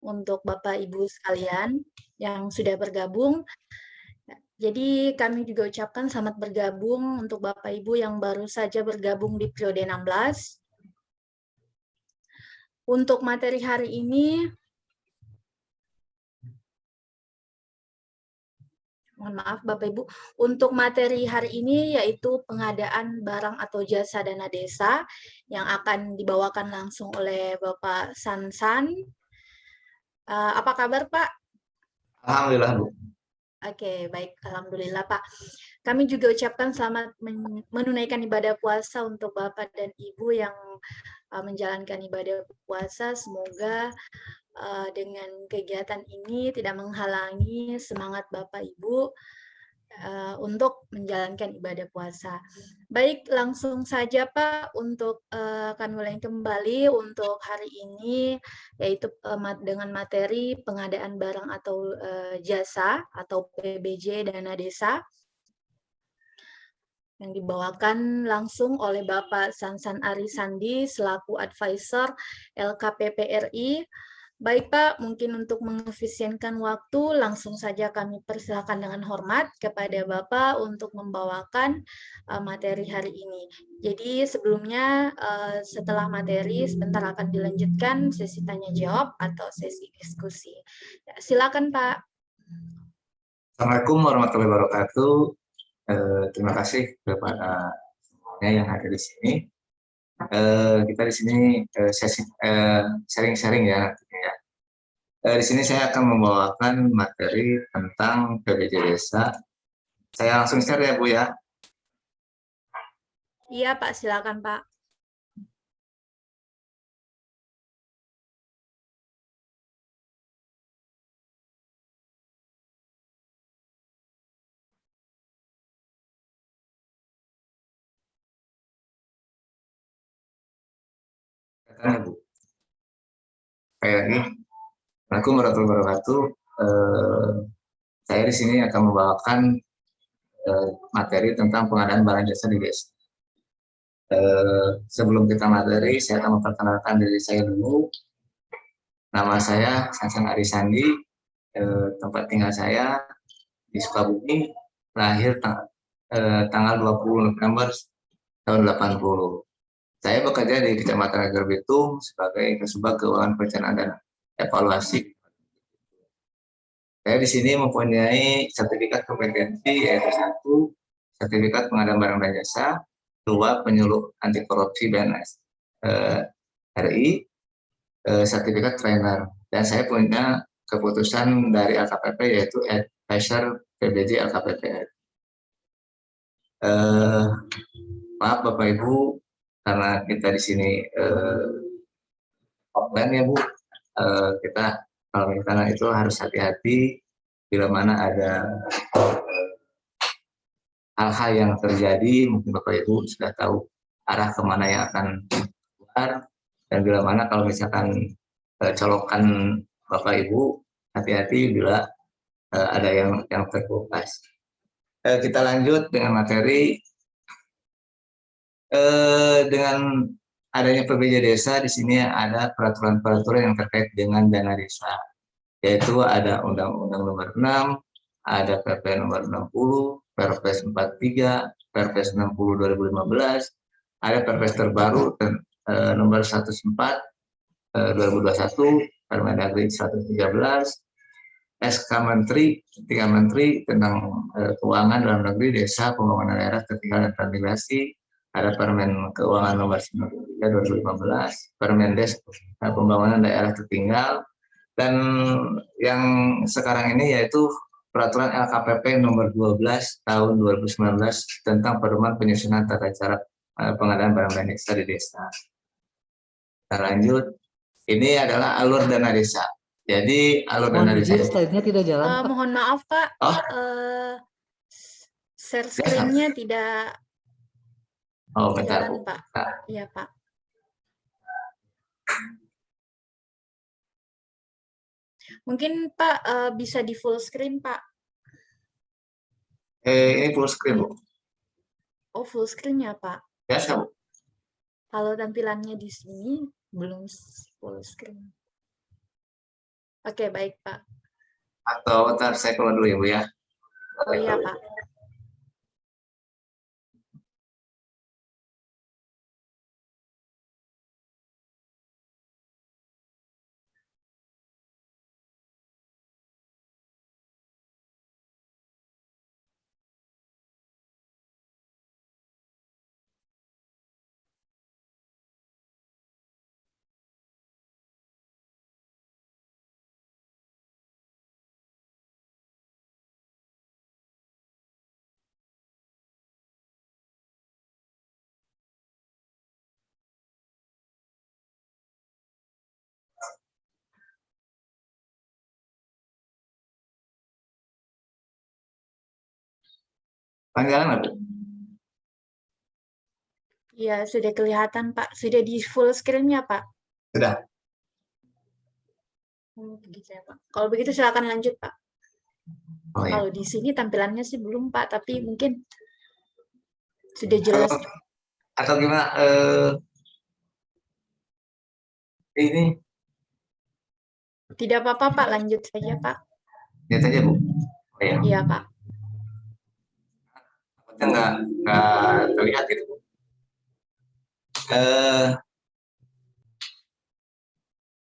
untuk Bapak Ibu sekalian yang sudah bergabung. Jadi kami juga ucapkan selamat bergabung untuk Bapak Ibu yang baru saja bergabung di periode 16. Untuk materi hari ini, mohon maaf Bapak Ibu, untuk materi hari ini yaitu pengadaan barang atau jasa dana desa yang akan dibawakan langsung oleh Bapak Sansan. Apa kabar Pak? Alhamdulillah, Bu. Oke, baik. Alhamdulillah Pak. Kami juga ucapkan selamat menunaikan ibadah puasa untuk Bapak dan Ibu yang menjalankan ibadah puasa. Semoga dengan kegiatan ini tidak menghalangi semangat Bapak Ibu untuk menjalankan ibadah puasa. Baik, langsung saja Pak untuk kami mulai kembali untuk hari ini, yaitu dengan materi pengadaan barang atau jasa atau PBJ dana desa yang dibawakan langsung oleh Bapak Sansan Arisandi selaku advisor LKPPRI. Baik Pak, mungkin untuk mengefisienkan waktu, langsung saja kami persilakan dengan hormat kepada Bapak untuk membawakan materi hari ini. Jadi sebelumnya setelah materi sebentar akan dilanjutkan sesi tanya jawab atau sesi diskusi. Ya, silakan Pak. Assalamualaikum warahmatullahi wabarakatuh. Terima kasih kepada semuanya yang hadir di sini. Kita di sini sesi sharing-sharing ya. Di sini saya akan membawakan materi tentang PBJ Desa. Saya langsung share ya Bu ya. Iya Pak, silakan Pak. Katanya Bu. Kayak lagi. Assalamualaikum warahmatullahi wabarakatuh. Saya di sini akan membawakan materi tentang pengadaan barang jasa di desa. Sebelum kita materi, saya akan memperkenalkan diri saya dulu. Nama saya Sansan Arisandi, tempat tinggal saya di Sukabumi, lahir tanggal 20 November tahun 80. Saya bekerja di Kecamatan Agar Bitung sebagai Kasubag Keuangan Perencanaan dan Evaluasi. Saya di sini mempunyai sertifikat kompetensi yaitu 1, sertifikat pengadaan barang dan jasa, 2, penyuluh anti korupsi BNS RI, sertifikat trainer, dan saya punya keputusan dari LKPP yaitu advisor PBJ LKPP. Maaf Bapak Ibu karena kita di sini offline ya Bu, kita kalau misalnya itu harus hati-hati bila mana ada hal-hal yang terjadi, mungkin Bapak Ibu sudah tahu arah kemana yang akan keluar, dan bila mana kalau misalkan colokan Bapak Ibu hati-hati bila ada yang terkelupas. Kita lanjut dengan materi. Dengan adanya PBJ desa di sini ada peraturan-peraturan yang terkait dengan dana desa, yaitu ada Undang-Undang Nomor 6, ada PP Nomor 60, Perpres 43, Perpres 60 2015, ada Perpres terbaru Nomor 14 2021, Permendagri 113, SK Menteri, 3 Menteri tentang Keuangan dalam negeri, Desa, Pembangunan Daerah Tertinggal dan Transmigrasi, ada Permen Keuangan Nomor 93 2015, Permendes Pembangunan Daerah Tertinggal, dan yang sekarang ini yaitu Peraturan LKPP Nomor 12 Tahun 2019 tentang pedoman penyusunan tata cara pengadaan barang dan jasa di desa. Kita lanjut, ini adalah alur dana desa. Jadi alur dana desa. Slide-nya tidak jalan. Mohon maaf Pak, share screen-nya tidak bentar, jalan Pak. Iya Pak. Mungkin Pak bisa di full screen Pak. Ini full screen Bu. Oh full screen ya Pak. Biasa Bu. Kalau tampilannya di sini belum full screen. Oke, baik, Pak. Atau ntar saya keluar dulu ya Bu ya. Oh iya, Pak. Panggilan nggak Bu? Iya, sudah kelihatan, Pak. Sudah di full screen-nya, Pak. Sudah. Oh, begitu ya, Pak. Kalau begitu silakan lanjut, Pak. Oh ya. Kalau di sini tampilannya sih belum, Pak, tapi mungkin sudah jelas. Atau gimana? Ini Tidak apa-apa, Pak. Lanjut saja, Pak. lihat aja Bu. Oh ya. Iya, Pak. Nggak terlihat gitu Bu.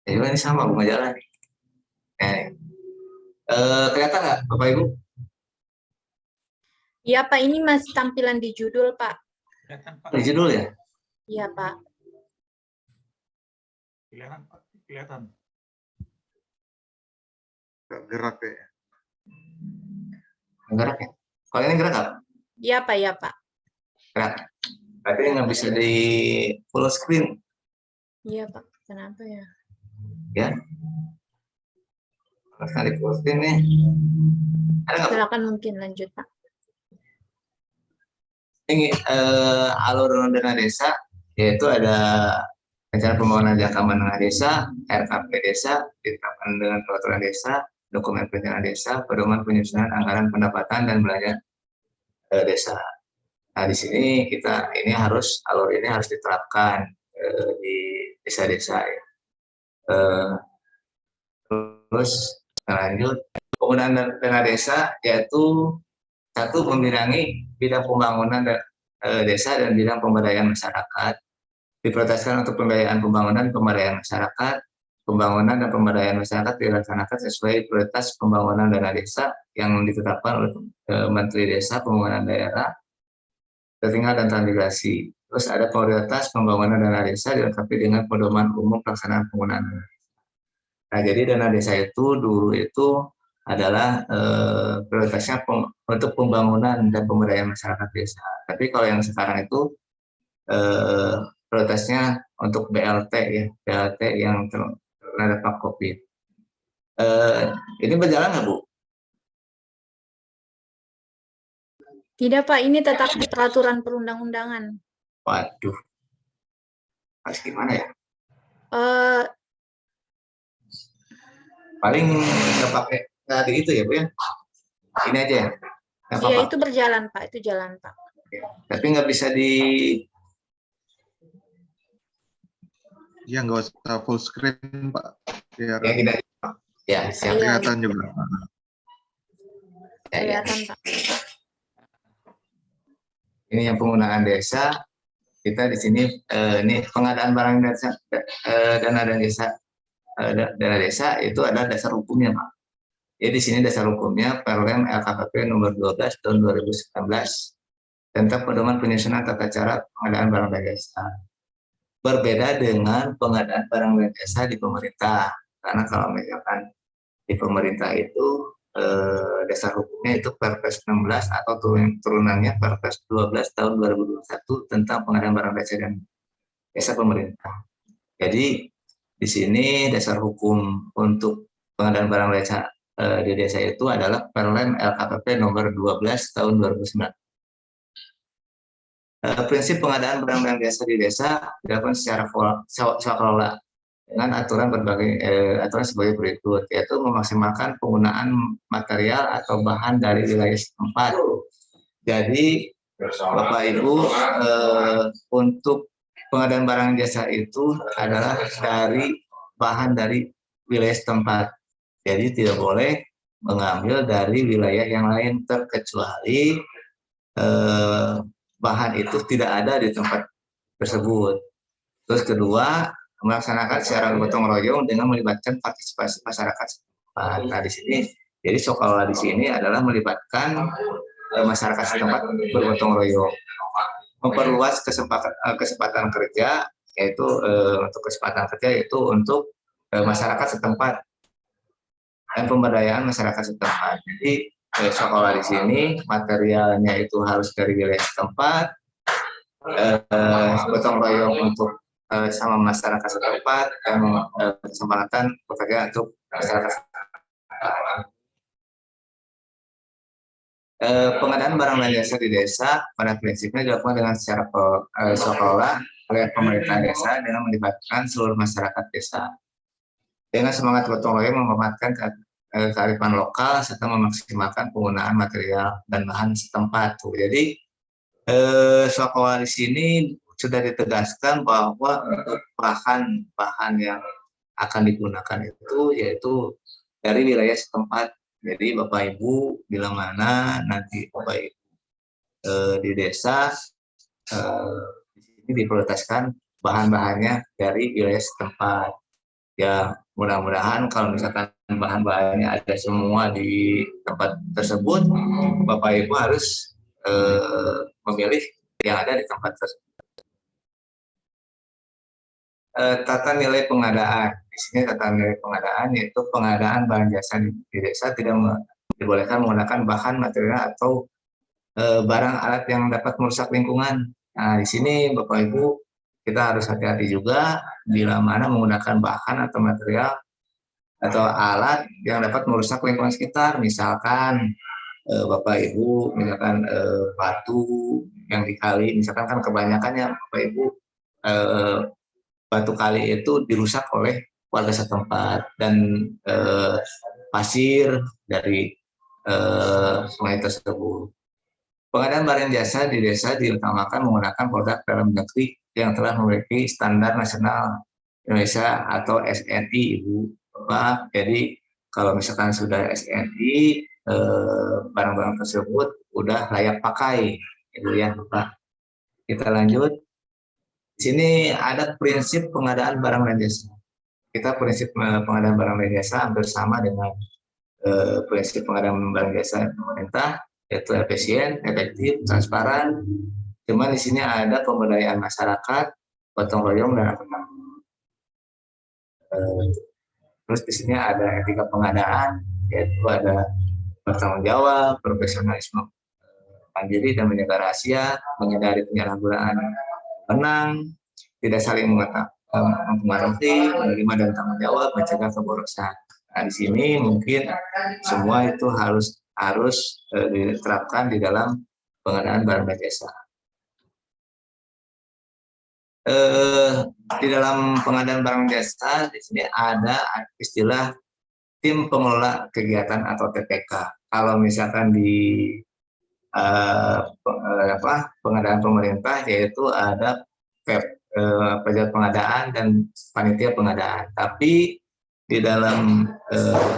Ya juga ini sama Bu majalah nih. Kelihatan nggak Bapak Ibu? Iya, Pak. Ini masih tampilan di judul, Pak. Kelihatan Pak. Di judul ya? Iya, Pak. Kelihatan Pak. Kelihatan. Nggak gerak ya. Gerak ya? Kalau ini gerak nggak? Iya, Pak. Iya, Pak. Gerak. Berarti nggak bisa di full screen. Iya, Pak. Kenapa ya? Ya. Harus di full screen nih. Ada nggak? Silakan mungkin lanjut, Pak. Ini alur dana desa, yaitu ada rencana pembangunan jangka menengah desa, RKP desa, ditetapkan dengan peraturan desa, dokumen perencanaan desa, pedoman penyusunan anggaran pendapatan dan belanja desa. Nah di sini ini alur ini harus diterapkan di desa-desa ya. Terus lanjut penggunaan dana desa yaitu satu membidangi bidang pembangunan desa dan bidang pemberdayaan masyarakat, diprioritaskan untuk pembiayaan pembangunan pemberdayaan masyarakat. Pembangunan dan pemberdayaan masyarakat dilaksanakan sesuai prioritas pembangunan dana desa yang ditetapkan oleh Menteri Desa Pembangunan Daerah Tertinggal dan Transmigrasi. Terus ada prioritas pembangunan dana desa dilengkapi dengan pedoman umum pelaksanaan penggunaan dana. Nah, jadi dana desa itu dulu itu adalah prioritasnya untuk pembangunan dan pemberdayaan masyarakat desa. Tapi kalau yang sekarang itu prioritasnya untuk BLT ya, BLT yang terdampak COVID. Ini berjalan nggak Bu? Tidak, Pak. Ini tetap di peraturan perundang-undangan. Waduh, harus gimana ya? Paling nggak pakai tadi itu ya Bu ya? Ini aja ya? Iya, itu berjalan Pak, itu jalan Pak. Tapi nggak bisa di... Iya, nggak usah full screen Pak. Biar Ya, tidak. Ya, siap. kelihatan juga. Ya, ya. Kelihatan Pak. Ini yang penggunaan desa, kita di sini ini pengadaan barang desa, dana desa, dana desa itu ada dasar hukumnya Pak. Jadi di sini dasar hukumnya Perlem LKPP nomor 12 tahun 2019 tentang pedoman penyusunan tata cara pengadaan barang dan jasa. Berbeda dengan pengadaan barang dan jasa di pemerintah, karena kalau misalkan di pemerintah itu dasar hukumnya itu Perpres 16 atau turunannya Perpres 12 tahun 2021 tentang pengadaan barang jasa dan jasa pemerintah. Jadi di sini dasar hukum untuk pengadaan barang jasa di desa itu adalah Perlem LKPP nomor 12 tahun 2009. Prinsip pengadaan barang dan jasa di desa dilakukan secara swakelola dengan aturan aturan sebagai berikut, yaitu memaksimalkan penggunaan material atau bahan dari wilayah setempat. Jadi Bapak Ibu, untuk pengadaan barang jasa itu adalah dari bahan dari wilayah setempat. Jadi tidak boleh mengambil dari wilayah yang lain terkecuali bahan itu tidak ada di tempat tersebut. Terus kedua, melaksanakan secara gotong royong dengan melibatkan partisipasi masyarakat setempat. Nah, di sini jadi Sokola di sini adalah melibatkan masyarakat setempat bergotong royong, memperluas kesempatan kerja, yaitu untuk kesempatan kerja yaitu untuk masyarakat setempat dan pemberdayaan masyarakat setempat. Jadi sekolah di sini materialnya itu harus dari wilayah setempat, gotong royong untuk sama masyarakat setempat, dan kesempatan bekerja untuk masyarakat setempat. Pengadaan barang dan jasa di desa pada prinsipnya dilakukan dengan secara sekolah oleh pemerintah desa dengan melibatkan seluruh masyarakat desa. Dengan semangat gotong royong menghormatkan kearifan lokal serta memaksimalkan penggunaan material dan bahan setempat. Jadi sekolah di sini sudah ditegaskan bahwa untuk bahan yang akan digunakan itu yaitu dari wilayah setempat. Jadi Bapak Ibu bila mana nanti Bapak Ibu di desa di sini diprioritaskan bahan-bahannya dari wilayah setempat. Ya mudah-mudahan kalau misalkan bahan-bahannya ada semua di tempat tersebut, Bapak Ibu harus memilih yang ada di tempat tersebut. Tata nilai pengadaan. Di sini tata nilai pengadaan yaitu pengadaan barang jasa di desa tidak dibolehkan menggunakan bahan material atau barang alat yang dapat merusak lingkungan. Nah, di sini Bapak Ibu kita harus hati-hati juga bila mana menggunakan bahan atau material atau alat yang dapat merusak lingkungan sekitar. Misalkan Bapak Ibu, misalkan batu yang dikali, misalkan kan kebanyakannya Bapak Ibu batu kali itu dirusak oleh warga setempat dan pasir dari sungai tersebut. Pengadaan barang jasa di desa diutamakan menggunakan produk dalam negeri yang telah memiliki standar nasional Indonesia atau SNI, Ibu Bapak. Jadi kalau misalkan sudah SNI, barang-barang tersebut udah layak pakai, Ibu ya Bapak. Kita lanjut. Di sini ada prinsip pengadaan barang dan jasa. Kita prinsip pengadaan barang dan jasa hampir sama dengan prinsip pengadaan barang jasa pemerintah, yaitu efisien, efektif, transparan. Cuma di sini ada pemberdayaan masyarakat, gotong royong dan terus di sini ada etika pengadaan, yaitu ada bertanggung jawab, profesionalisme, mandiri dan menjaga rahasia, menghindari penyalahgunaan menang, tidak saling mempengaruhi, menerima dan tanggung jawab, mencegah keborosan. Nah, di sini mungkin semua itu harus diterapkan di dalam pengadaan barang dan jasa. Di dalam pengadaan barang jasa di sini ada istilah tim pengelola kegiatan atau TPK. Kalau misalkan di pengadaan pemerintah yaitu ada pejabat pengadaan dan panitia pengadaan. Tapi di dalam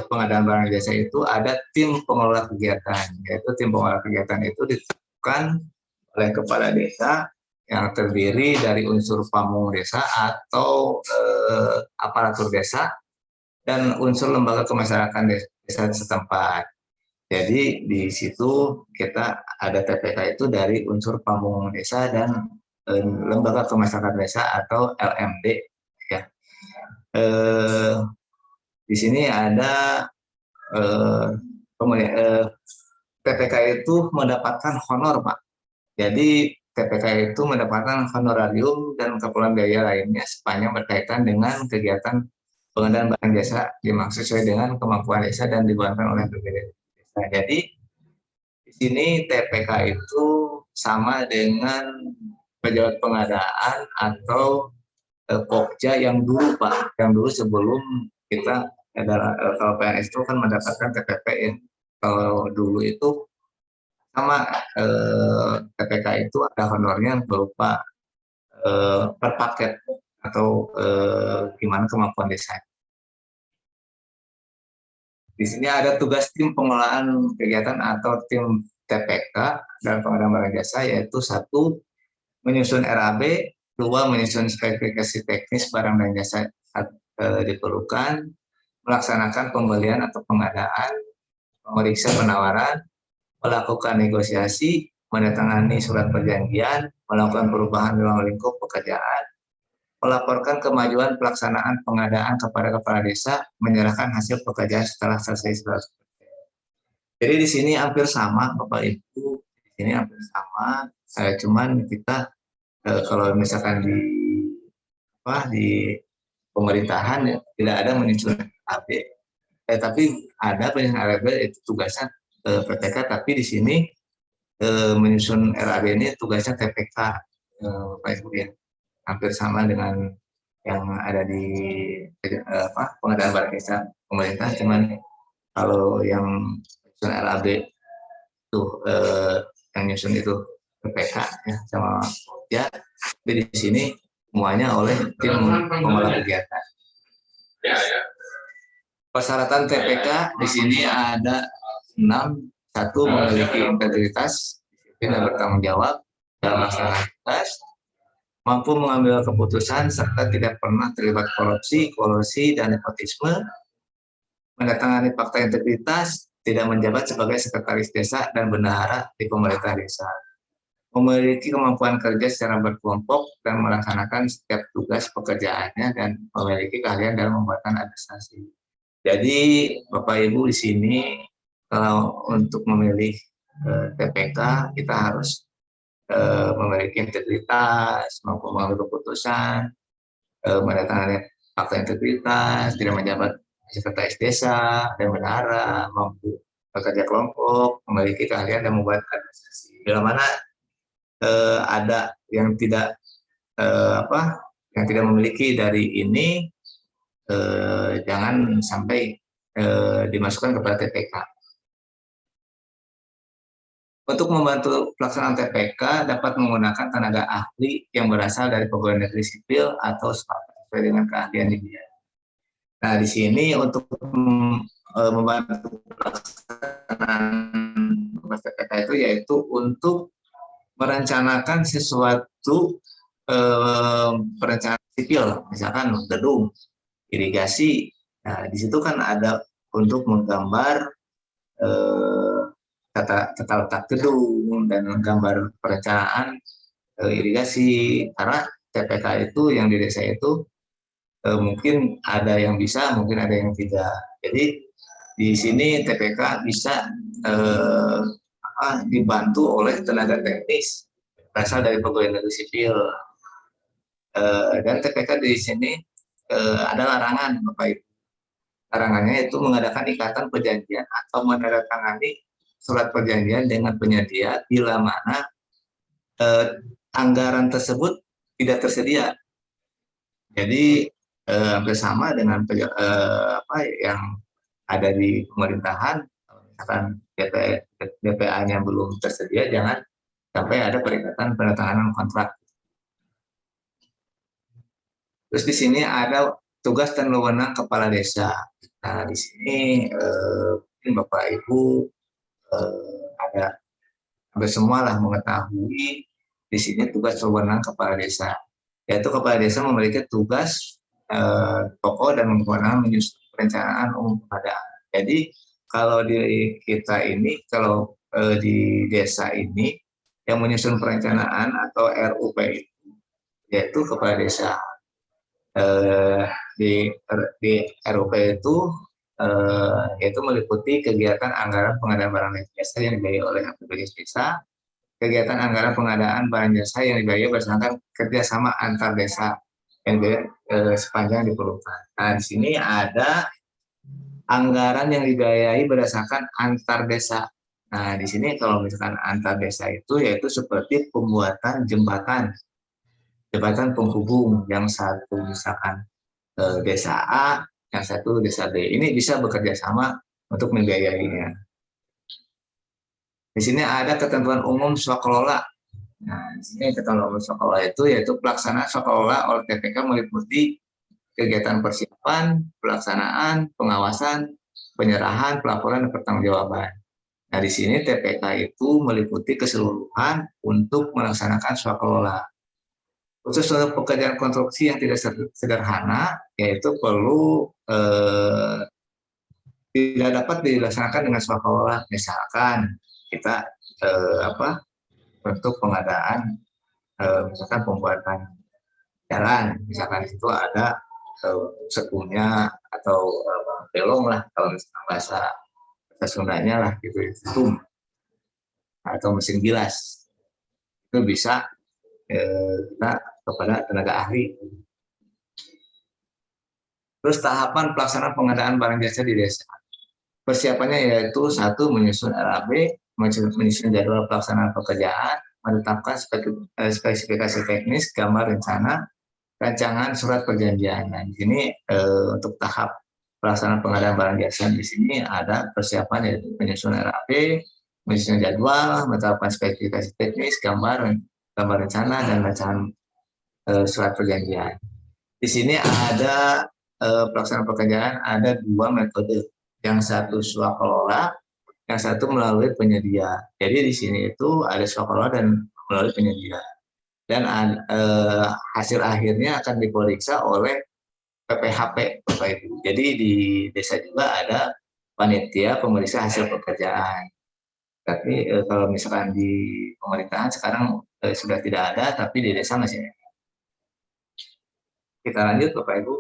pengadaan barang jasa itu ada tim pengelola kegiatan, yaitu tim pengelola kegiatan itu ditentukan oleh kepala desa yang terdiri dari unsur pamung desa atau aparatur desa dan unsur lembaga kemasyarakatan desa setempat. Jadi di situ kita ada TPK itu dari unsur pamung desa dan lembaga kemasyarakatan desa atau LMD ya. Di sini ada TPK itu mendapatkan honor, Pak. Jadi TPK itu mendapatkan honorarium dan keperluan biaya lainnya sepanjang berkaitan dengan kegiatan pengadaan barang jasa dimaksud sesuai dengan kemampuan desa dan dibuatkan oleh berbeda desa. Jadi di sini TPK itu sama dengan pejabat pengadaan atau Pokja yang dulu, Pak, yang dulu sebelum kita adalah kalau PNS itu kan mendapatkan TPP ya. Kalau dulu itu sama TPK itu ada honornya berupa per paket atau gimana kemampuan desa. Di sini ada tugas tim pengelolaan kegiatan atau tim TPK dan pengadaan barang jasa, yaitu 1. Menyusun RAB, 2. Menyusun spesifikasi teknis barang dan jasa diperlukan, melaksanakan pembelian atau pengadaan, memeriksa penawaran, melakukan negosiasi, menandatangani surat perjanjian, melakukan perubahan ruang lingkup pekerjaan, melaporkan kemajuan pelaksanaan pengadaan kepada kepala desa, menyerahkan hasil pekerjaan setelah selesai 100%. Jadi di sini hampir sama, Bapak Ibu, di sini hampir sama, cuman kita kalau misalkan di pemerintahan ya, tidak ada menyusun RAB, tapi ada penyusun RAB itu tugasnya PTK, tapi di sini menyusun RAB ini tugasnya TPK, Bapak Ibu ya, hampir sama dengan yang ada di pengadaan barang jasa pemerintah, cuman kalau yang menyusun RAB itu yang nyusun itu PPK ya sama ya, di sini semuanya oleh tim pengelola kegiatan. Persyaratan TPK di sini ada 6. 1. Memiliki integritas, disiplin dan bertanggung jawab dalam melaksanakan tugas, mampu mengambil keputusan serta tidak pernah terlibat korupsi, kolusi, dan nepotisme, mendatangani fakta integritas, tidak menjabat sebagai sekretaris desa dan bendahara di pemerintah desa, memiliki kemampuan kerja secara berkelompok dan melaksanakan setiap tugas pekerjaannya, dan memiliki keahlian dalam pembuatan administrasi. Jadi Bapak Ibu di sini kalau untuk memilih TPK kita harus memiliki integritas, mampu mengambil keputusan, mendatangani fakta integritas, tidak menjabat sekretaris desa dan bendahara, mampu bekerja kelompok, memiliki keahlian dan membuat administrasi. Bila mana ada yang tidak yang tidak memiliki dari ini, jangan sampai dimasukkan kepada TPK. Untuk membantu pelaksanaan TPK dapat menggunakan tenaga ahli yang berasal dari pegawai negeri sipil atau sesuai dengan keahlian di bidang. Nah, di sini untuk membantu pelaksanaan TPK itu yaitu untuk merencanakan sesuatu perencanaan sipil, misalkan gedung, irigasi. Nah, di situ kan ada untuk menggambar tata letak gedung dan gambar perencanaan irigasi. Karena TPK itu yang di desa itu mungkin ada yang bisa, mungkin ada yang tidak. Jadi di sini TPK bisa dibantu oleh tenaga teknis berasal dari pegawai negeri sipil. Dan TPK di sini ada larangan, Bapak Ibu. Larangannya itu mengadakan ikatan perjanjian atau menandatangani surat perjanjian dengan penyedia bila mana anggaran tersebut tidak tersedia. Jadi hampir sama dengan yang ada di pemerintahan. Misalkan DPA-nya belum tersedia, jangan sampai ada perikatan penandatanganan kontrak. Terus di sini ada tugas dan wewenang kepala desa. Nah, di sini mungkin Bapak Ibu ada hampir semua lah mengetahui di sini tugas wewenang kepala desa. Yaitu kepala desa memiliki tugas pokok dan wewenang menyusun perencanaan umum pengadaan. Jadi kalau di kita ini, kalau di desa ini yang menyusun perencanaan atau RUP itu yaitu kepala desa. Di RUP itu yaitu meliputi kegiatan anggaran pengadaan barang dan jasa yang dibiayai oleh APBD desa, kegiatan anggaran pengadaan barang jasa yang dibiayai berdasarkan kerjasama antar desa yang sepanjang diperlukan. Nah, di sini ada anggaran yang dibiayai berdasarkan antar desa. Nah, di sini kalau misalkan antar desa itu yaitu seperti pembuatan jembatan penghubung, yang satu misalkan desa A, yang satu desa B. Ini bisa bekerja sama untuk membiayainya. Di sini ada ketentuan umum swakelola. Nah, di sini ketentuan umum swakelola itu yaitu pelaksanaan swakelola oleh TPK meliputi kegiatan persiapan, pelaksanaan, pengawasan, penyerahan, pelaporan, dan pertanggungjawaban. Nah, di sini TPK itu meliputi keseluruhan untuk melaksanakan swakelola. Khusus untuk pekerjaan konstruksi yang tidak sederhana, yaitu perlu tidak dapat dilaksanakan dengan swakelola. Misalkan kita untuk pengadaan misalkan pembuatan jalan, misalkan di situ ada setunya atau belong lah kalau misalkan bahasa Sundanya lah gitu, setum atau mesin gilas, itu bisa kita kepada tenaga ahli. Terus tahapan pelaksanaan pengadaan barang jasa di desa. Persiapannya yaitu 1. Menyusun RAB, menyusun jadwal pelaksanaan pekerjaan, menetapkan spesifikasi teknis, gambar rencana, rancangan surat perjanjian. Nah, di sini untuk tahap pelaksanaan pengadaan barang jasa di sini ada persiapan yaitu penyusunan RAP, menyusun jadwal, menetapkan spesifikasi teknis, gambar rencana, dan rancangan surat perjanjian. Di sini ada pelaksanaan pekerjaan ada 2 metode, yang satu swakelola, yang satu melalui penyedia. Jadi di sini itu ada swakelola dan melalui penyedia. Dan hasil akhirnya akan diperiksa oleh PPHP, Bapak Ibu. Jadi di desa juga ada panitia pemeriksa hasil pekerjaan. Tapi kalau misalkan di pemerintahan sekarang sudah tidak ada, tapi di desa masih ada. Kita lanjut, Bapak Ibu.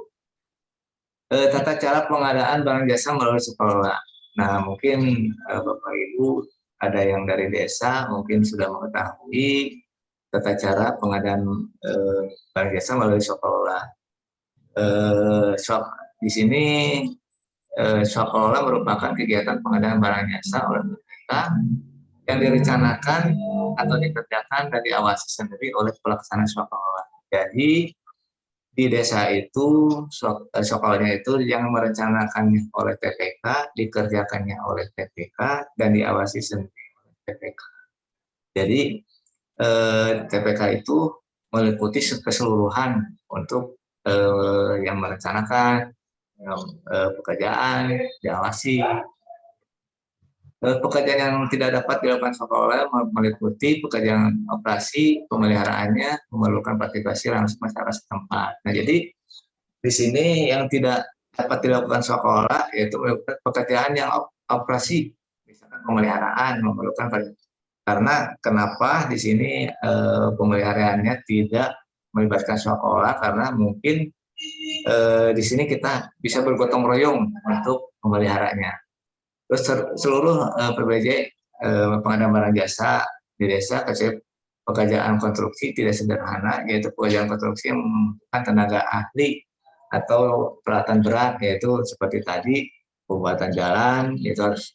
Tata cara pengadaan barang jasa melalui swakelola. Nah, mungkin Bapak Ibu ada yang dari desa mungkin sudah mengetahui tata cara pengadaan barang jasa melalui swakelola. Di sini swakelola merupakan kegiatan pengadaan barang jasa oleh pemerintah yang direncanakan atau dikerjakan dan diawasi sendiri oleh pelaksana swakelola. Jadi di desa itu swakelolanya itu yang merencanakannya oleh TPK, dikerjakannya oleh TPK, dan diawasi sendiri oleh TPK. Jadi TPK itu meliputi keseluruhan untuk yang merencanakan pekerjaan, diawasi. Pekerjaan yang tidak dapat dilakukan swakelola meliputi pekerjaan operasi, pemeliharaannya memerlukan partisipasi langsung masyarakat setempat. Nah, jadi di sini yang tidak dapat dilakukan swakelola yaitu pekerjaan yang operasi, misalkan pemeliharaan memerlukan partisipasi. Karena kenapa di sini pemeliharaannya tidak melibatkan swakelola, karena mungkin di sini kita bisa bergotong royong untuk memeliharanya. Terus seluruh PBJ pengadaan barang jasa di desa pekerjaan konstruksi tidak sederhana, yaitu pekerjaan konstruksi yang membutuhkan tenaga ahli atau peralatan berat, yaitu seperti tadi pembuatan jalan, itu harus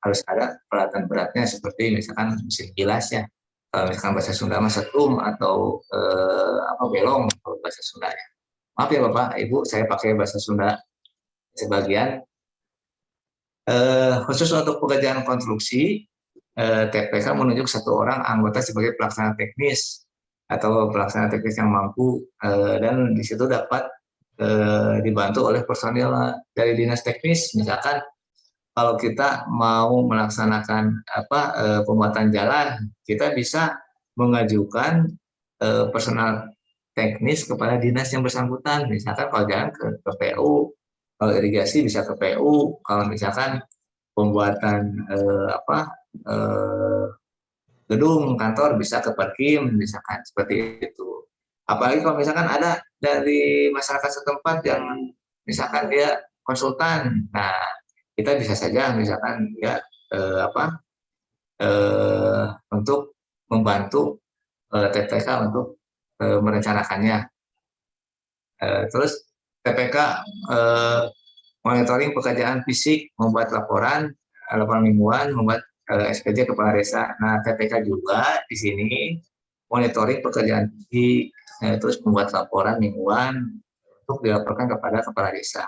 harus ada peralatan beratnya seperti misalkan mesin gilas ya, kalau misalkan bahasa Sunda setum atau belong kalau bahasa Sundanya. Maaf ya Bapak Ibu, saya pakai bahasa Sunda sebagian. Khusus untuk pekerjaan konstruksi, TPK menunjuk 1 orang anggota sebagai pelaksana teknis atau pelaksana teknis yang mampu, dan di situ dapat dibantu oleh personil dari dinas teknis. Misalkan kalau kita mau melaksanakan pembuatan jalan, kita bisa mengajukan personal teknis kepada dinas yang bersangkutan. Misalkan kalau jalan ke PU, kalau irigasi bisa ke PU, kalau misalkan pembuatan gedung kantor bisa ke Perkim, misalkan seperti itu. Apalagi kalau misalkan ada dari masyarakat setempat yang misalkan dia konsultan, nah kita bisa saja misalkan dia untuk membantu TPK untuk merencanakannya. Terus TPK monitoring pekerjaan fisik, membuat laporan mingguan, membuat SPJ kepala desa. Nah, TPK juga di sini monitoring pekerjaan fisik, terus membuat laporan mingguan untuk dilaporkan kepada kepala desa.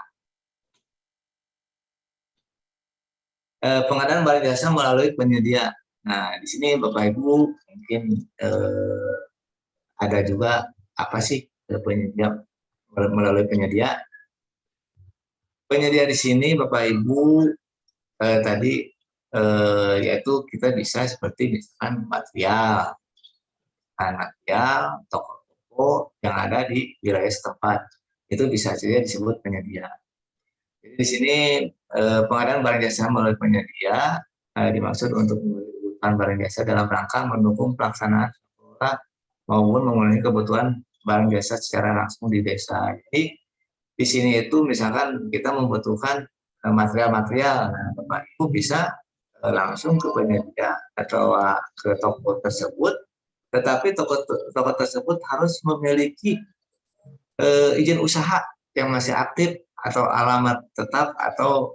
Pengadaan barang jasa melalui penyedia. Nah, di sini Bapak Ibu mungkin ada juga apa sih penyedia melalui penyedia? Penyedia di sini Bapak Ibu tadi yaitu kita bisa seperti misalkan material, toko-toko yang ada di wilayah setempat. Itu bisa saja disebut penyedia. Jadi di sini pengadaan barang jasa melalui penyedia dimaksud untuk memberikan barang jasa dalam rangka mendukung pelaksanaan maupun memenuhi kebutuhan barang jasa secara langsung di desa. Jadi di sini itu misalkan kita membutuhkan material-material, nah, Bapak Ibu bisa langsung ke penyedia atau ke toko tersebut, tetapi toko tersebut harus memiliki izin usaha yang masih aktif atau alamat tetap atau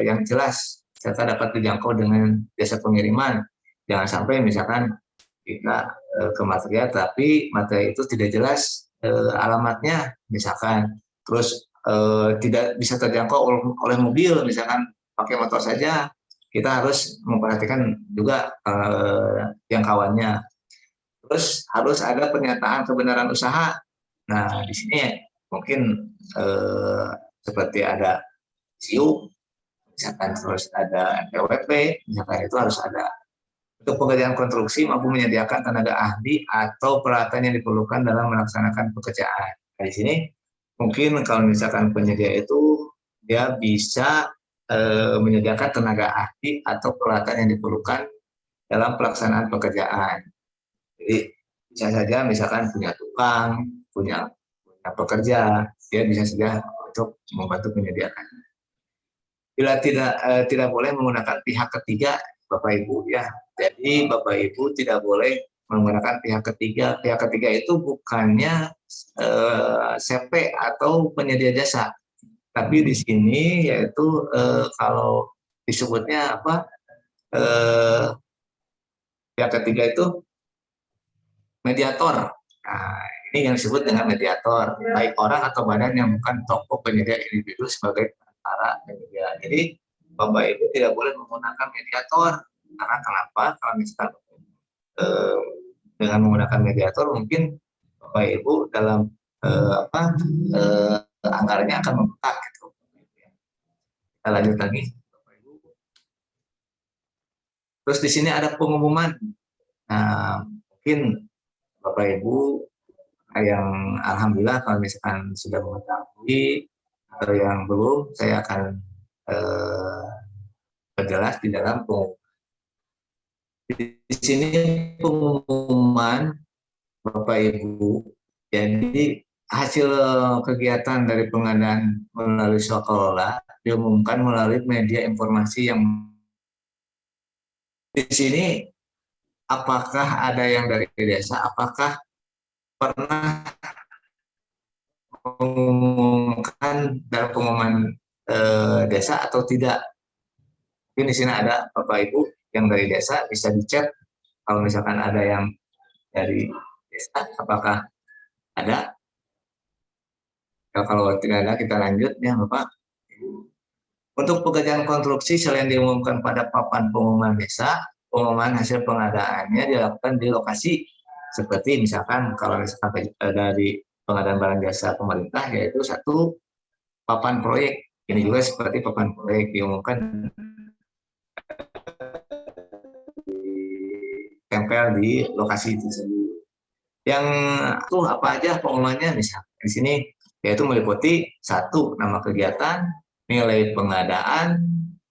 yang jelas serta dapat dijangkau dengan jasa pengiriman. Jangan sampai misalkan kita ke material tapi material itu tidak jelas alamatnya misalkan, terus tidak bisa terjangkau oleh mobil misalkan pakai motor saja, kita harus memperhatikan juga jangkauannya. Terus harus ada pernyataan kebenaran usaha. Nah di sini mungkin seperti ada SIU misalkan, terus ada NPWP misalkan, itu harus ada. Untuk pekerjaan konstruksi mampu menyediakan tenaga ahli atau peralatan yang diperlukan dalam melaksanakan pekerjaan. Nah, di sini mungkin kalau misalkan penyedia itu dia bisa menyediakan tenaga ahli atau peralatan yang diperlukan dalam pelaksanaan pekerjaan. Jadi bisa saja misalkan punya tukang, punya pekerja, dia bisa saja untuk membantu menyediakan. Bila tidak boleh menggunakan pihak ketiga, Bapak Ibu ya. Jadi Bapak Ibu tidak boleh menggunakan pihak ketiga. Pihak ketiga itu bukannya CP atau penyedia jasa, tapi di sini yaitu kalau disebutnya apa, pihak ketiga itu mediator. Nah, ini yang disebut dengan mediator, baik orang atau badan yang bukan toko penyedia individu sebagai perantara penyedia. Jadi Bapak Ibu tidak boleh menggunakan mediator. Karena kenapa? Kalau misalkan dengan menggunakan mediator mungkin Bapak Ibu dalam anggarannya akan membengkak gitu. Kita lanjut lagi. Terus di sini ada pengumuman. Nah, mungkin Bapak Ibu yang alhamdulillah kalau misalkan sudah mengetahui atau yang belum, saya akan perjelas di dalam pengumuman. Di sini pengumuman Bapak Ibu, jadi hasil kegiatan dari pengadaan melalui swakalola diumumkan melalui media informasi yang di sini. Apakah ada yang dari desa, apakah pernah mengumumkan dalam pengumuman desa atau tidak? Mungkin di sini ada Bapak Ibu yang dari desa, bisa dicek kalau misalkan ada yang dari desa, apakah ada? Kalau tidak ada, kita lanjut ya Bapak. Untuk pekerjaan konstruksi selain diumumkan pada papan pengumuman desa, pengumuman hasil pengadaannya dilakukan di lokasi seperti misalkan kalau misalkan dari pengadaan barang jasa pemerintah, yaitu satu papan proyek. Ini juga seperti papan proyek diumumkan tempel di lokasi tersebut. Yang itu apa aja pengumumannya, misalnya di sini yaitu meliputi satu, nama kegiatan, nilai pengadaan,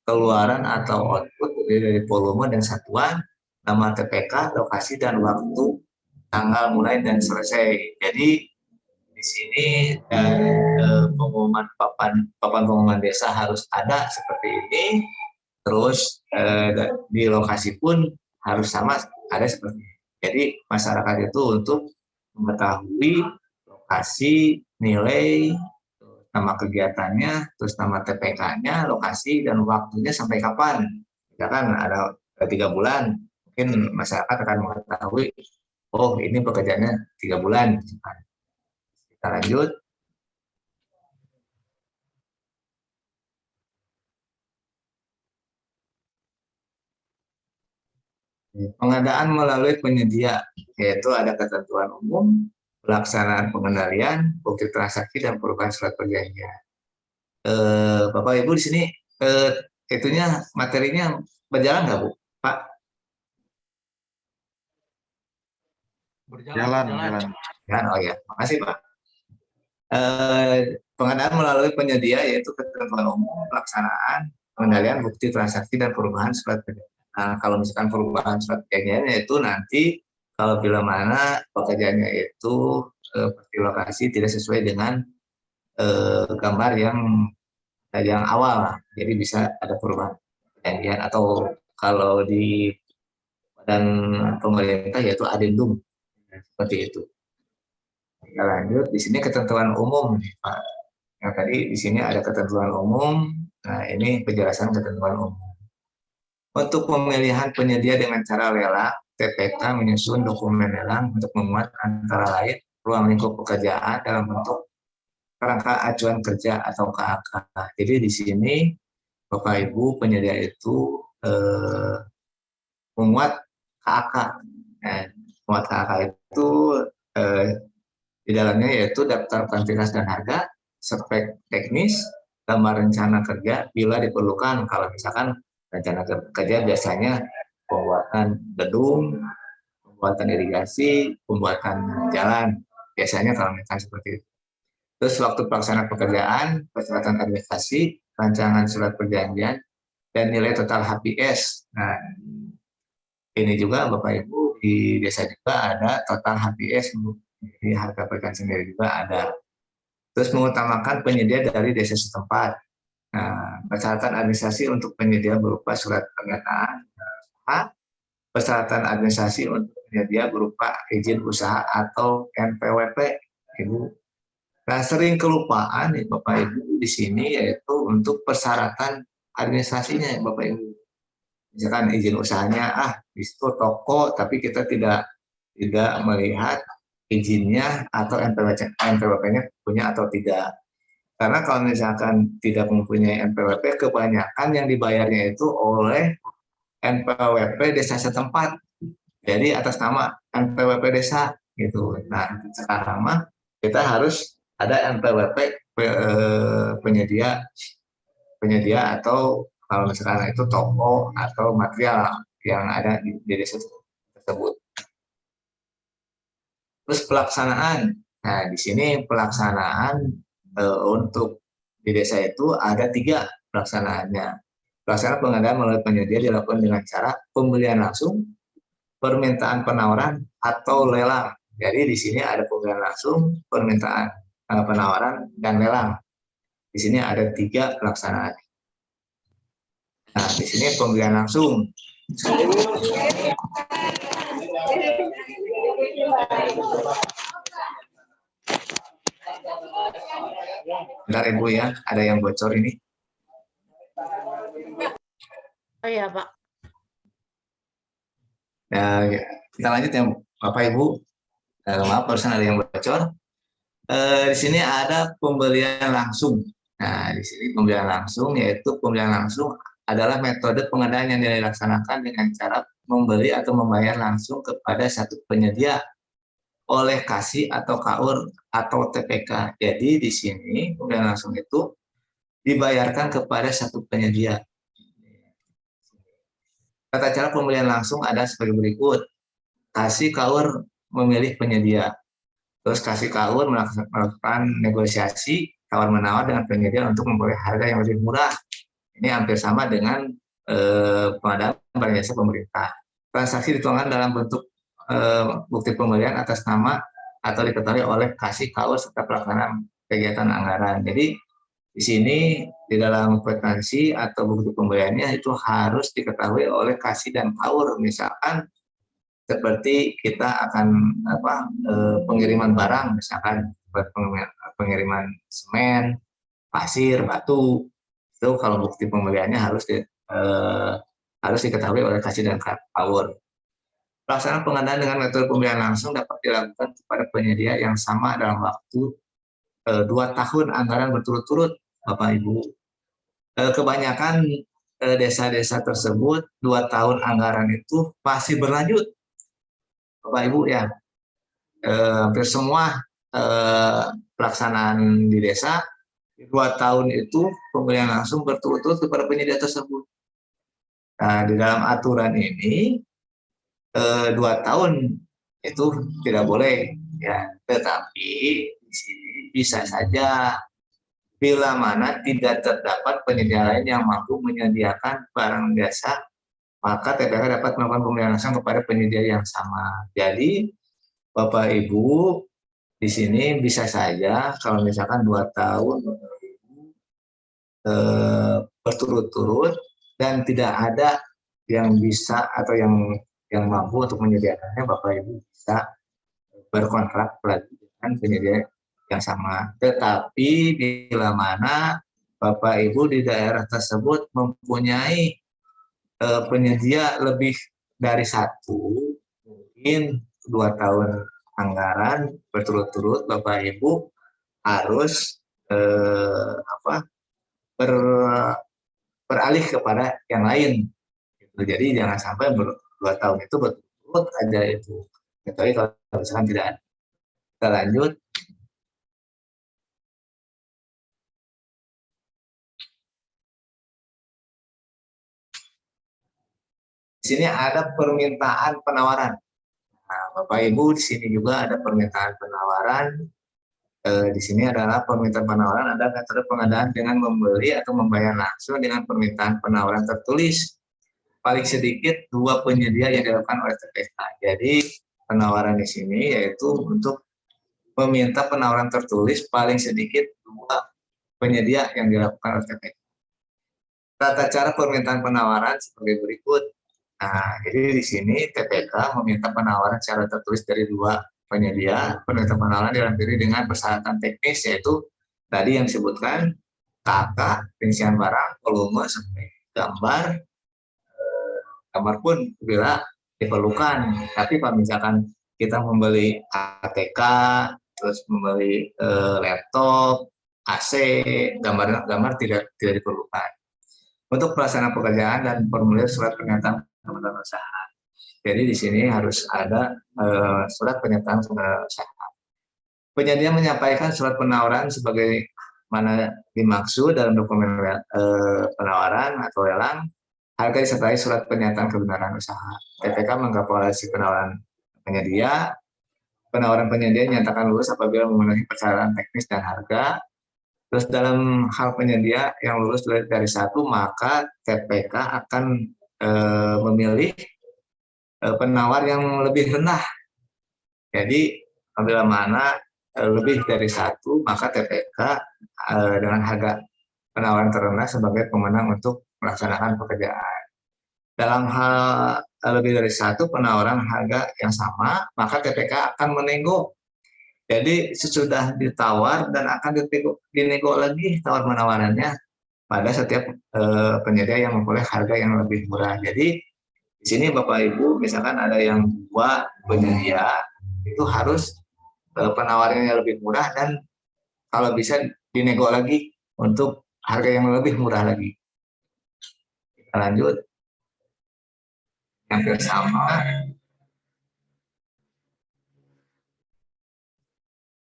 keluaran atau output dari volume dan satuan, nama TPK, lokasi dan waktu, tanggal mulai dan selesai. Jadi di sini pengumuman papan pengumuman desa harus ada seperti ini. Terus di lokasi pun harus sama ada seperti ini. Jadi masyarakat itu untuk mengetahui lokasi, nilai, nama kegiatannya, terus nama TPK-nya, lokasi, dan waktunya sampai kapan. Misalkan ada 3 bulan, mungkin masyarakat akan mengetahui, oh ini pekerjaannya 3 bulan. Kita lanjut. Pengadaan melalui penyedia, yaitu ada ketentuan umum, pelaksanaan pengendalian, bukti transaksi, dan perubahan surat perjanjian. Bapak Ibu di sini itunya materinya berjalan nggak Bu? Pak? Berjalan. Jalan. Jalan, oh ya, makasih Pak. Pengadaan melalui penyedia yaitu ketentuan umum, pelaksanaan, pengendalian bukti transaksi dan perubahan surat perjanjian. Nah, kalau misalkan perubahan surat perjanjiannya itu nanti kalau bila mana pekerjaannya itu di lokasi tidak sesuai dengan gambar yang awal, jadi bisa ada perubahan perjanjian atau kalau di badan pemerintah yaitu adendum seperti itu. Kita lanjut di sini ketentuan umum, Pak. Yang tadi di sini ada ketentuan umum. Nah, ini penjelasan ketentuan umum. Untuk pemilihan penyedia dengan cara lelang, TPK menyusun dokumen lelang untuk memuat antara lain ruang lingkup pekerjaan dalam bentuk kerangka acuan kerja atau KAK. Jadi di sini Bapak Ibu penyedia itu memuat KAK. Memuat KAK itu di dalamnya yaitu daftar kuantitas dan harga, spek teknis, gambar rencana kerja bila diperlukan. Kalau misalkan rencana kerja biasanya pembuatan gedung, pembuatan irigasi, pembuatan jalan. Biasanya kalau misalkan seperti itu. Terus waktu pelaksanaan pekerjaan, persyaratan administrasi, rancangan surat perjanjian, dan nilai total HPS. Nah, ini juga Bapak Ibu di desa juga ada total HPS, jadi harga perikanan sendiri juga ada. Terus mengutamakan penyedia dari desa setempat. Nah, persyaratan administrasi untuk penyedia berupa surat pernyataan, persyaratan administrasi untuk penyedia berupa izin usaha atau NPWP, Ibu. Nah, sering kelupaan nih Bapak Ibu di sini yaitu untuk persyaratan administrasinya Bapak Ibu. Misalkan izin usahanya di situ toko tapi kita tidak melihat izinnya atau NPWP-nya punya atau tidak. Karena kalau misalkan tidak mempunyai NPWP, kebanyakan yang dibayarnya itu oleh NPWP desa setempat. Jadi atas nama NPWP desa gitu. Nah, sekarang mah kita harus ada NPWP penyedia atau kalau misalkan itu toko atau material yang ada di desa tersebut. Terus pelaksanaan. Nah, di sini pelaksanaan untuk di desa itu ada 3 pelaksanaannya. Pelaksanaan pengadaan melalui penyedia dilakukan dengan cara pembelian langsung, permintaan penawaran, atau lelang. Jadi di sini ada pembelian langsung, permintaan penawaran, dan lelang. Di sini ada 3 pelaksanaan. Nah, di sini pembelian langsung. Bentar Ibu ya, ada yang bocor ini. Oh iya Pak. Nah, kita lanjut ya Bapak Ibu. Maaf barusan ada yang bocor. Di sini ada pembelian langsung. Nah, di sini pembelian langsung yaitu pembelian langsung adalah metode pengadaan yang dilaksanakan dengan cara membeli atau membayar langsung kepada satu penyedia oleh KASI atau KAUR atau TPK. Jadi di sini pembelian langsung itu dibayarkan kepada satu penyedia. Tata cara pembelian langsung ada sebagai berikut. KASI KAUR memilih penyedia. Terus KASI KAUR melakukan negosiasi tawar-menawar dengan penyedia untuk memperoleh harga yang lebih murah. Ini hampir sama dengan pengadaan barang jasa pemerintah. Transaksi dituangkan dalam bentuk bukti pembelian atas nama atau diketahui oleh KASI KAUR serta pelaksanaan kegiatan anggaran. Jadi di sini di dalam kwitansi atau bukti pembeliannya itu harus diketahui oleh KASI dan KAUR. Misalkan seperti kita akan pengiriman barang, misalkan pengiriman semen, pasir, batu, itu kalau bukti pembeliannya harus diketahui oleh KASI dan KAUR. Pelaksanaan pengadaan dengan metode pembelian langsung dapat dilakukan kepada penyedia yang sama dalam waktu 2 tahun anggaran berturut-turut, Bapak Ibu. Kebanyakan desa-desa tersebut 2 tahun anggaran itu masih berlanjut, Bapak Ibu ya. Hampir semua pelaksanaan di desa 2 tahun itu pembelian langsung berturut-turut kepada penyedia tersebut. Nah, di dalam aturan ini 2 tahun itu tidak boleh ya, tetapi di sini bisa saja bila mana tidak terdapat penyedia lain yang mampu menyediakan barang jasa, maka TPK dapat melakukan pembelian langsung kepada penyedia yang sama. Jadi Bapak Ibu di sini bisa saja kalau misalkan 2 tahun berturut-turut dan tidak ada yang bisa atau yang mampu untuk menyediakannya, Bapak Ibu bisa berkontrak lagi dengan penyedia yang sama. Tetapi bila mana Bapak Ibu di daerah tersebut mempunyai penyedia lebih dari satu, mungkin 2 tahun anggaran berturut-turut, Bapak Ibu harus beralih kepada yang lain. Jadi jangan sampai 2 tahun itu berturut-turut aja itu. Kecuali kalau misalkan tidak ada. Kita lanjut. Di sini ada permintaan penawaran. Nah, Bapak Ibu di sini juga ada permintaan penawaran. Di sini adalah permintaan penawaran ada metode pengadaan dengan membeli atau membayar langsung dengan permintaan penawaran tertulis. Paling sedikit 2 penyedia yang dilakukan oleh TPK. Jadi penawaran di sini yaitu untuk meminta penawaran tertulis paling sedikit 2 penyedia yang dilakukan oleh TPK. Tata cara permintaan penawaran sebagai berikut. Nah, jadi di sini TPK meminta penawaran secara tertulis dari 2 penyedia. Permintaan penawaran dilampiri dengan persyaratan teknis yaitu tadi yang disebutkan KK, rincian barang, volume, sampai gambar. Gambar pun bila diperlukan. Tapi kalau misalkan kita membeli ATK, terus membeli laptop, AC, gambar tidak diperlukan. Untuk pelaksanaan pekerjaan dan formulir surat pernyataan kementerian usaha. Jadi di sini harus ada surat pernyataan kementerian usaha. Penyedia menyampaikan surat penawaran sebagai mana dimaksud dalam dokumen penawaran atau lelang. Harga disertai surat pernyataan kebenaran usaha. TPK mengkalkulasi penawaran penyedia. Penawaran penyedia dinyatakan lulus apabila memenuhi persyaratan teknis dan harga. Terus dalam hal penyedia yang lulus dari 1, maka TPK akan memilih penawar yang lebih rendah. Jadi apabila mana lebih dari 1, maka TPK dengan harga penawaran terendah sebagai pemenang untuk melaksanakan pekerjaan. Dalam hal lebih dari 1 penawaran harga yang sama, maka TPK akan menego. Jadi sesudah ditawar dan akan dinego lagi tawar menawarannya pada setiap penyedia yang memperoleh harga yang lebih murah. Jadi di sini Bapak Ibu misalkan ada yang 2 penyedia, itu harus penawarannya lebih murah dan kalau bisa dinego lagi untuk harga yang lebih murah lagi. Kita lanjut. Yang sama,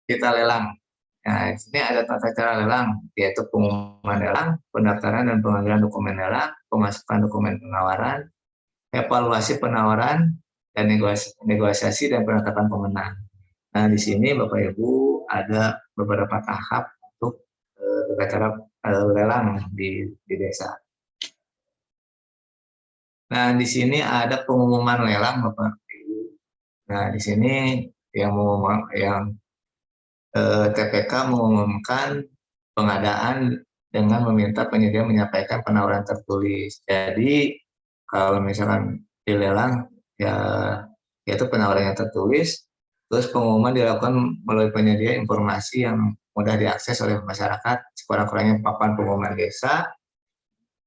kita lelang. Nah, di sini ada tata cara lelang, yaitu pengumuman lelang, pendaftaran dan pengambilan dokumen lelang, pemasukan dokumen penawaran, evaluasi penawaran, dan negosiasi dan penetapan pemenang. Nah, di sini Bapak Ibu ada beberapa tahap untuk tata cara lelang di desa. Nah, di sini ada pengumuman lelang, Bapak Ibu. Nah, di sini yang TPK mengumumkan pengadaan dengan meminta penyedia menyampaikan penawaran tertulis. Jadi kalau misalkan dilelang ya yaitu penawarannya tertulis, terus pengumuman dilakukan melalui penyedia informasi yang mudah diakses oleh masyarakat, sekurang-kurangnya papan pengumuman desa.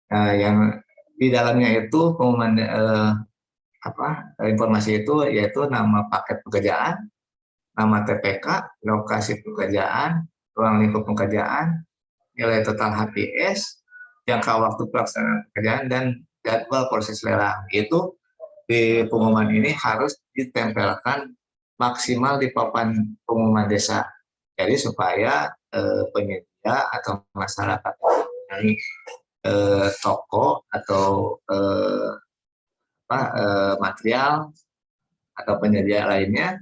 Yang di dalamnya itu pengumuman informasi itu yaitu nama paket pekerjaan, nama TPK, lokasi pekerjaan, ruang lingkup pekerjaan, nilai total HPS, jangka waktu pelaksanaan pekerjaan, dan jadwal proses lelang. Itu di pengumuman ini harus ditempelkan maksimal di papan pengumuman desa. Jadi supaya penyedia penyedia atau masyarakat dari toko atau material atau penyedia lainnya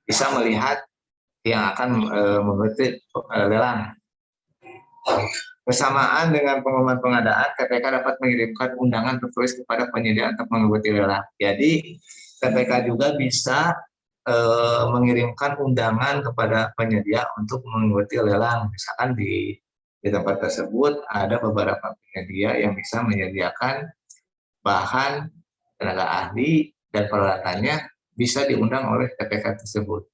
bisa melihat yang akan mengikuti lelang. Bersamaan dengan pengumuman pengadaan, TPK dapat mengirimkan undangan tertulis kepada penyedia untuk mengikuti lelang. Jadi TPK juga bisa mengirimkan undangan kepada penyedia untuk mengikuti lelang. Misalkan di tempat tersebut ada beberapa penyedia yang bisa menyediakan bahan, tenaga ahli, dan peralatannya bisa diundang oleh TPK tersebut.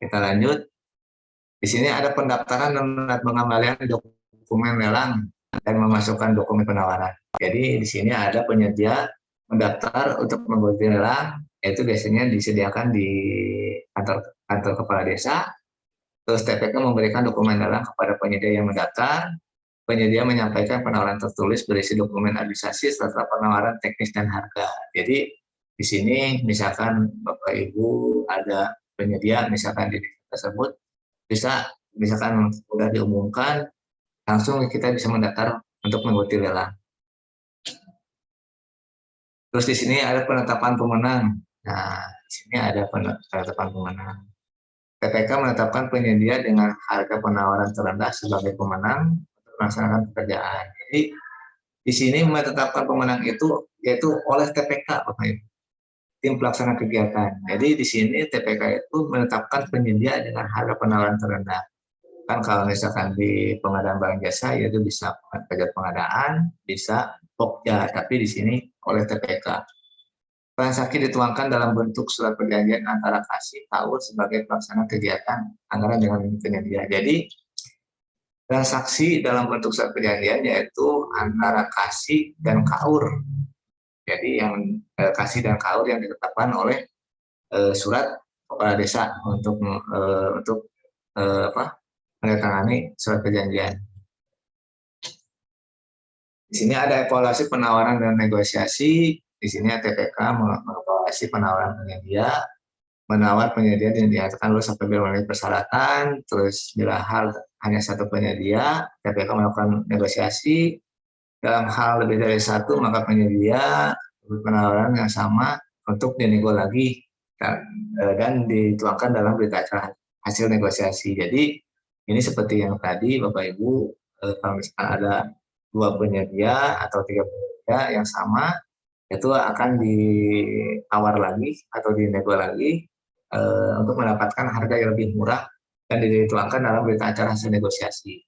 Kita lanjut. Di sini ada pendaftaran dan pengembalian dokumen lelang dan memasukkan dokumen penawaran. Jadi di sini ada penyedia mendaftar untuk mengikuti lelang, yaitu biasanya disediakan di kantor kepala desa. Terus TPK memberikan dokumen lelang kepada penyedia yang mendaftar. Penyedia menyampaikan penawaran tertulis berisi dokumen administrasi serta penawaran teknis dan harga. Jadi di sini misalkan Bapak Ibu ada penyedia misalkan di desa tersebut, bisa misalkan sudah diumumkan, langsung kita bisa mendaftar untuk mengikuti lelang. Terus di sini ada penetapan pemenang. Nah, di sini ada penetapan pemenang. TPK menetapkan penyedia dengan harga penawaran terendah sebagai pemenang untuk melaksanakan pekerjaan. Jadi di sini menetapkan pemenang itu yaitu oleh TPK, Bapak Ibu, tim pelaksana kegiatan. Jadi di sini TPK itu menetapkan penyedia dengan harga penawaran terendah. Kan kalau misalkan di pengadaan barang jasa yaitu bisa pajak pengadaan, bisa Pokja, tapi di sini oleh TPK. Transaksi dituangkan dalam bentuk surat perjanjian antara kasih KAUR sebagai pelaksana kegiatan anggaran dengan penyedia. Jadi transaksi dalam bentuk surat perjanjian yaitu antara kasih dan KAUR. Jadi yang kasih dan KAUR yang ditetapkan oleh surat kepala desa untuk menandatangani surat perjanjian. Di sini ada evaluasi penawaran dan negosiasi. Di sini TPK mengevaluasi penawaran penyedia, menawar penyedia yang dinyatakan lulus apabila memenuhi persyaratan. Terus bila hal hanya satu penyedia, TPK melakukan negosiasi. Dalam hal lebih dari satu, maka penyedia penawaran yang sama untuk dinego lagi dan dituangkan dalam berita acara hasil negosiasi. Jadi ini seperti yang tadi Bapak Ibu, kalau misalkan ada 2 penyedia atau 3 penyedia yang sama, itu akan ditawar lagi atau dinego lagi untuk mendapatkan harga yang lebih murah dan dituangkan dalam berita acara hasil negosiasi.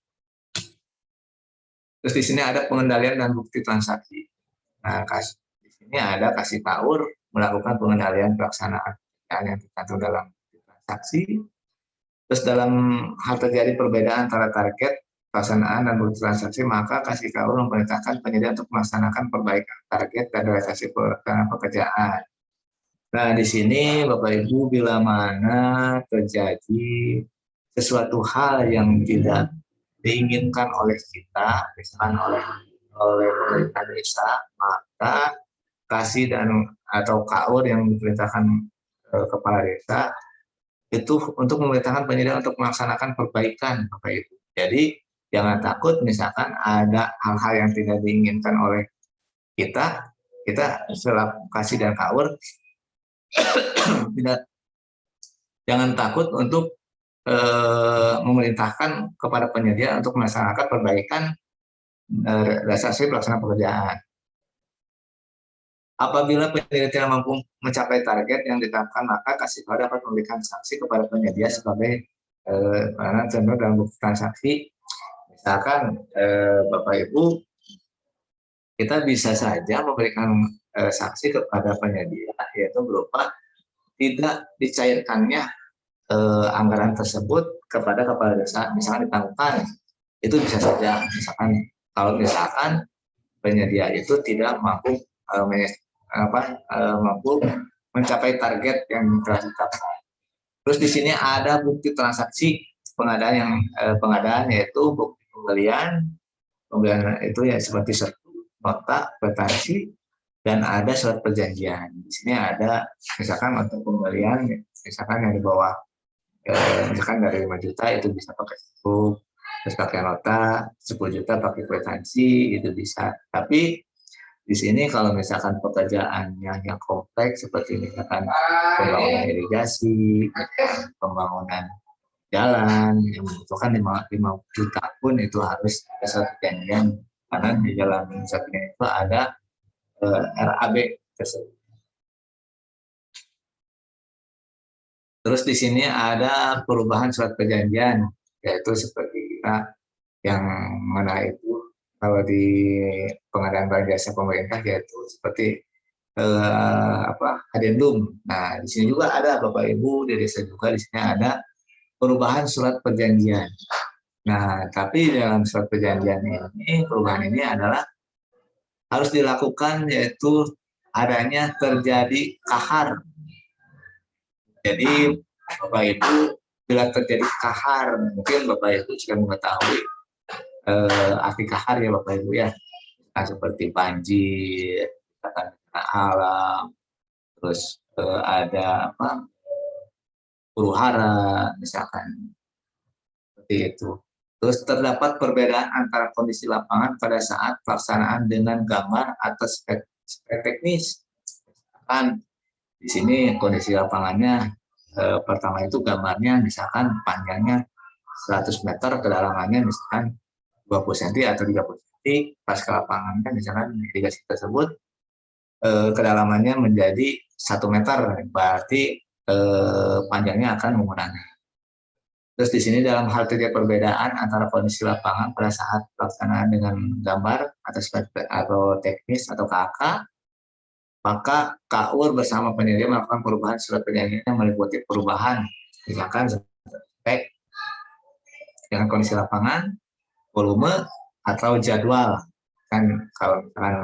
Terus di sini ada pengendalian dan bukti transaksi. Nah, di sini ada kasih KAUR melakukan pengendalian pelaksanaan yang tercantum dalam transaksi. Terus dalam hal terjadi perbedaan antara target pelaksanaan dan bukti transaksi, maka kasih KAUR memerintahkan penyedia untuk melaksanakan perbaikan target dan realisasi pelaksanaan pekerjaan. Nah, di sini Bapak Ibu, bila mana terjadi sesuatu hal yang tidak diinginkan oleh kita, misalkan oleh pemerintah desa, maka kasih dan atau KAUR yang diperintahkan kepala desa itu untuk memerintahkan penyedia untuk melaksanakan perbaikan, Bapak Ibu. Jadi jangan takut misalkan ada hal-hal yang tidak diinginkan oleh kita selaku kasih dan KAUR jangan takut untuk memerintahkan kepada penyedia untuk melaksanakan perbaikan realisasi pelaksanaan pekerjaan. Apabila penyedia tidak mampu mencapai target yang ditetapkan, maka kasih KAUR dapat memberikan sanksi kepada penyedia sebagai contoh dalam bukti transaksi. Misalkan Bapak Ibu, kita bisa saja memberikan sanksi kepada penyedia, yaitu berupa tidak dicairkannya anggaran tersebut kepada kepala desa, misalkan ditangguhkan, itu bisa saja. Misalkan kalau misalkan penyedia itu tidak mampu mencapai target yang telah ditetapkan. Terus di sini ada bukti transaksi pengadaan yaitu bukti pembelian itu ya seperti sertu, nota, kwitansi, dan ada surat perjanjian. Di sini ada misalkan untuk pembelian, misalkan yang di bawah Misalkan dari 5 juta itu bisa pakai struk, terus pakai nota, 10 juta pakai kwitansi, itu bisa. Tapi di sini kalau misalkan pekerjaannya yang kompleks seperti misalkan pembangunan irigasi, pembangunan jalan yang membutuhkan 5 juta pun itu harus ada surat perjanjian, karena di dalam suratnya itu ada RAB tersebut. Terus di sini ada perubahan surat perjanjian, yaitu seperti kita yang mana itu kalau di pengadaan barang jasa pemerintah yaitu seperti adendum. Nah, di sini juga ada Bapak Ibu, di desa juga di sini ada perubahan surat perjanjian. Nah, tapi dalam surat perjanjian ini perubahan ini adalah harus dilakukan yaitu adanya terjadi kahar. Jadi Bapak Ibu bila terjadi kahar, mungkin Bapak Ibu sudah mengetahui arti kahar ya Bapak Ibu ya. Nah, seperti banjir, bencana alam, terus ada huru hara misalkan seperti itu. Terus terdapat perbedaan antara kondisi lapangan pada saat pelaksanaan dengan gambar atau spek teknis. Misalkan di sini kondisi lapangannya pertama itu gambarnya misalkan panjangnya 100 meter, kedalamannya misalkan 20 cm atau 30 cm, pas ke lapangan kan misalkan irigasi tersebut kedalamannya menjadi 1 meter, berarti panjangnya akan mengurangi. Terus di sini dalam hal terjadi perbedaan antara kondisi lapangan pada saat pelaksanaan dengan gambar atau teknis atau KK, maka KUR bersama penyedia melakukan perubahan surat perjanjian yang meliputi perubahan misalkan spek dengan kondisi lapangan, volume atau jadwal. Kan kalau misalkan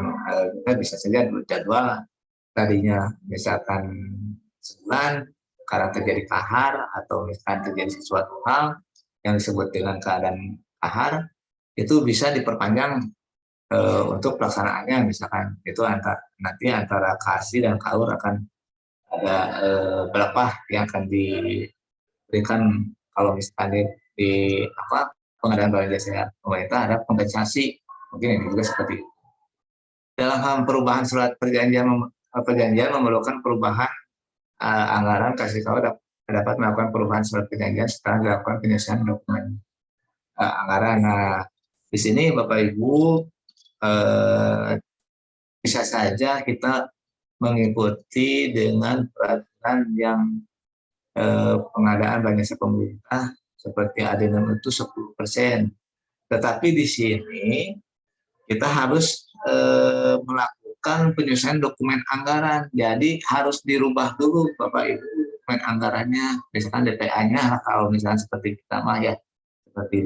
kita bisa saja jadwal tadinya misalkan sebulan karena terjadi kahar atau misalkan terjadi sesuatu hal yang disebut dengan keadaan kahar, itu bisa diperpanjang untuk pelaksanaannya. Misalkan itu nanti antara KASI dan KAUR akan ada berapa yang akan diberikan kalau misalkan di pengadaan barang jasa pemerintah ada kompensasi, mungkin ini juga seperti itu. Dalam hal perubahan surat perjanjian memerlukan perubahan anggaran, KASI KAUR dapat melakukan perubahan surat perjanjian setelah dilakukan penyelesaian dokumen anggaran. Nah, di sini Bapak Ibu bisa saja kita mengikuti dengan peraturan yang pengadaan barang jasa pemerintah seperti adendum itu 10%. Tetapi di sini kita harus melakukan penyusunan dokumen anggaran. Jadi harus dirubah dulu Bapak Ibu dokumen anggarannya. Misalkan DPA-nya kalau misalnya seperti kita mah ya seperti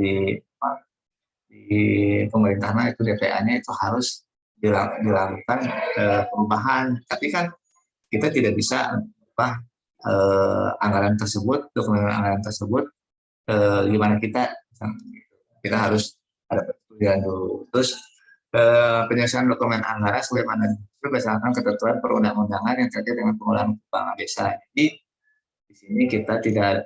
di pemerintah itu DPA-nya itu harus dilakukan perubahan. Tapi kan kita tidak bisa anggaran tersebut, dokumen anggaran tersebut gimana kita harus ada persetujuan dulu. Terus penyelesaian dokumen anggaran sebagaimana berdasarkan ketentuan perundang-undangan yang terkait dengan pengelolaan keuangan desa. Jadi di sini kita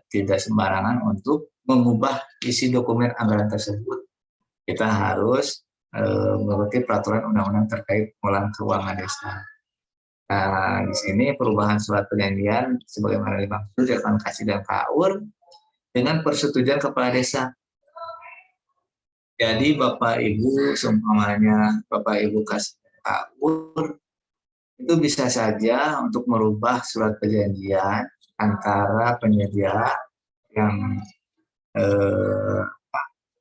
tidak sembarangan untuk mengubah isi dokumen anggaran tersebut. Kita harus mengikuti peraturan undang-undang terkait pengelolaan keuangan desa. Nah, di sini perubahan surat perjanjian sebagaimana dimaksud dilakukan KASI dan KAUR dengan persetujuan kepala desa. Jadi Bapak Ibu seumpamanya Bapak Ibu KASI dan KAUR itu bisa saja untuk merubah surat perjanjian antara penyedia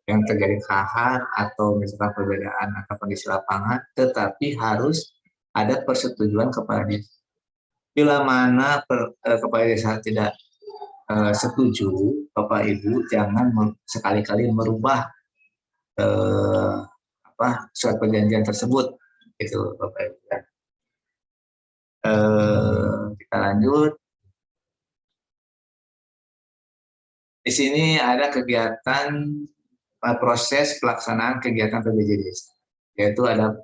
yang terjadi kahar atau misalkan perbedaan antara kondisi lapangan, tetapi harus ada persetujuan kepala desa. Bila mana kepala desa tidak setuju, Bapak Ibu jangan sekali-kali merubah surat perjanjian tersebut, itu Bapak Ibu. Kita lanjut. Di sini ada kegiatan proses pelaksanaan kegiatan PBJ desa, yaitu ada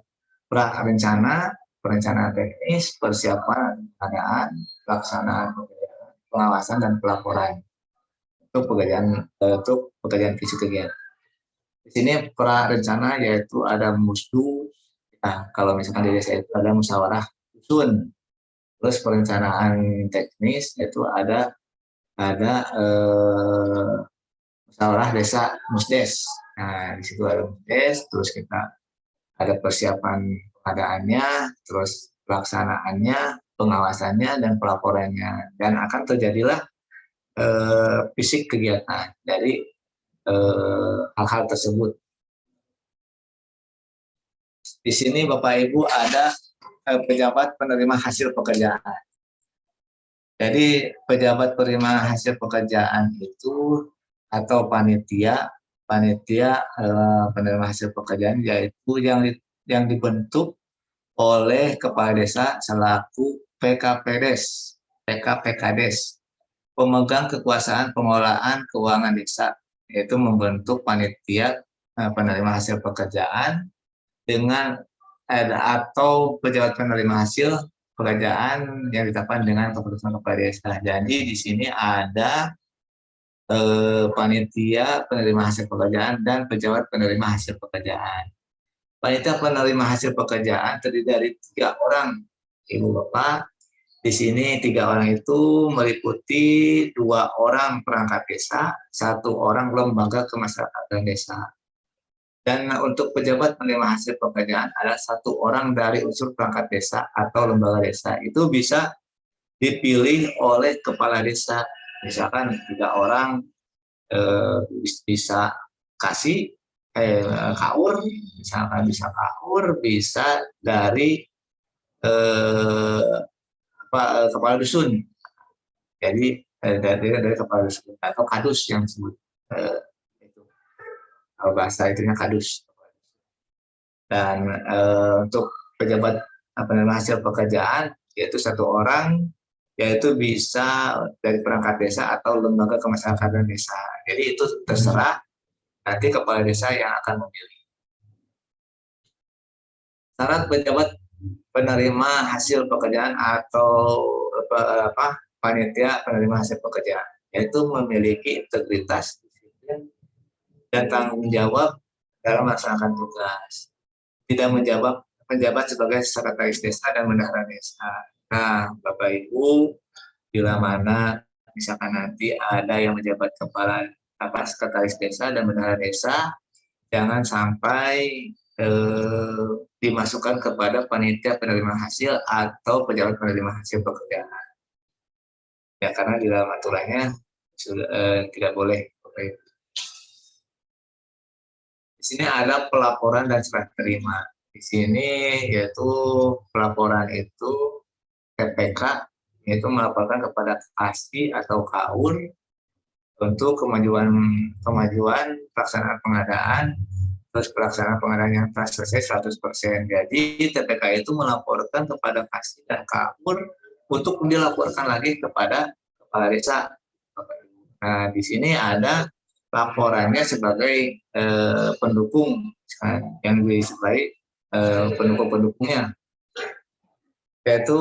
perencanaan teknis, persiapan pengadaan, pelaksanaan pengawasan dan pelaporan. untuk pekerjaan fisik kegiatan. Di sini prarencana yaitu ada musdu. Nah, kalau misalkan di desa itu ada musyawarah dusun. Terus perencanaan teknis itu ada musyawarah desa musdes. Nah, di situ ada musdes, terus kita ada persiapan pengadaannya, terus pelaksanaannya, pengawasannya, dan pelaporannya. Dan akan terjadilah fisik kegiatan dari hal-hal tersebut. Di sini Bapak Ibu ada pejabat penerima hasil pekerjaan. Jadi pejabat penerima hasil pekerjaan itu atau panitia penerima hasil pekerjaan yaitu yang dibentuk oleh kepala desa selaku PKPdes, pemegang kekuasaan pengelolaan keuangan desa, yaitu membentuk panitia penerima hasil pekerjaan dengan atau pejabat penerima hasil pekerjaan yang ditetapkan dengan keputusan kepala desa. Jadi di sini ada panitia penerima hasil pekerjaan dan pejabat penerima hasil pekerjaan. Panitia penerima hasil pekerjaan terdiri dari 3 orang, Ibu Bapak. Di sini 3 orang itu meliputi 2 orang perangkat desa, 1 orang lembaga kemasyarakatan desa. Dan untuk pejabat penerima hasil pekerjaan ada 1 orang dari unsur perangkat desa atau lembaga desa. Itu bisa dipilih oleh kepala desa. Misalkan 3 orang bisa kasih kaur, misalkan bisa kaur, bisa dari kepala dusun. Jadi dari kepala dusun atau kadus yang disebut itu. Kalau bahasa itunya kadus. Dan untuk pejabat penerima hasil pekerjaan yaitu 1 orang, yaitu bisa dari perangkat desa atau lembaga kemasyarakatan desa. Jadi itu terserah nanti kepala desa yang akan memilih. Syarat pejabat penerima hasil pekerjaan atau panitia penerima hasil pekerjaan yaitu memiliki integritas, disiplin, dan tanggung jawab dalam melaksanakan tugas. Tidak menjabat sebagai sekretaris desa dan bendahara desa. Nah, Bapak Ibu, bila mana misalkan nanti ada yang menjabat kepala sekretaris desa dan bendahara desa, jangan sampai dimasukkan kepada panitia penerima hasil atau pejabat penerima hasil pekerjaan. Ya, karena di dalam aturannya sudah tidak boleh. Di sini ada pelaporan dan serah terima. Di sini yaitu pelaporan itu PPK, yaitu melaporkan kepada KASI atau KAUR untuk kemajuan pelaksanaan pengadaan, terus pelaksanaan pengadaan yang telah selesai 100%. Jadi TPK itu melaporkan kepada KASI dan KAUR untuk dilaporkan lagi kepada kepala desa. Nah, di sini ada laporannya sebagai pendukung yang disertai pendukung-pendukungnya, yaitu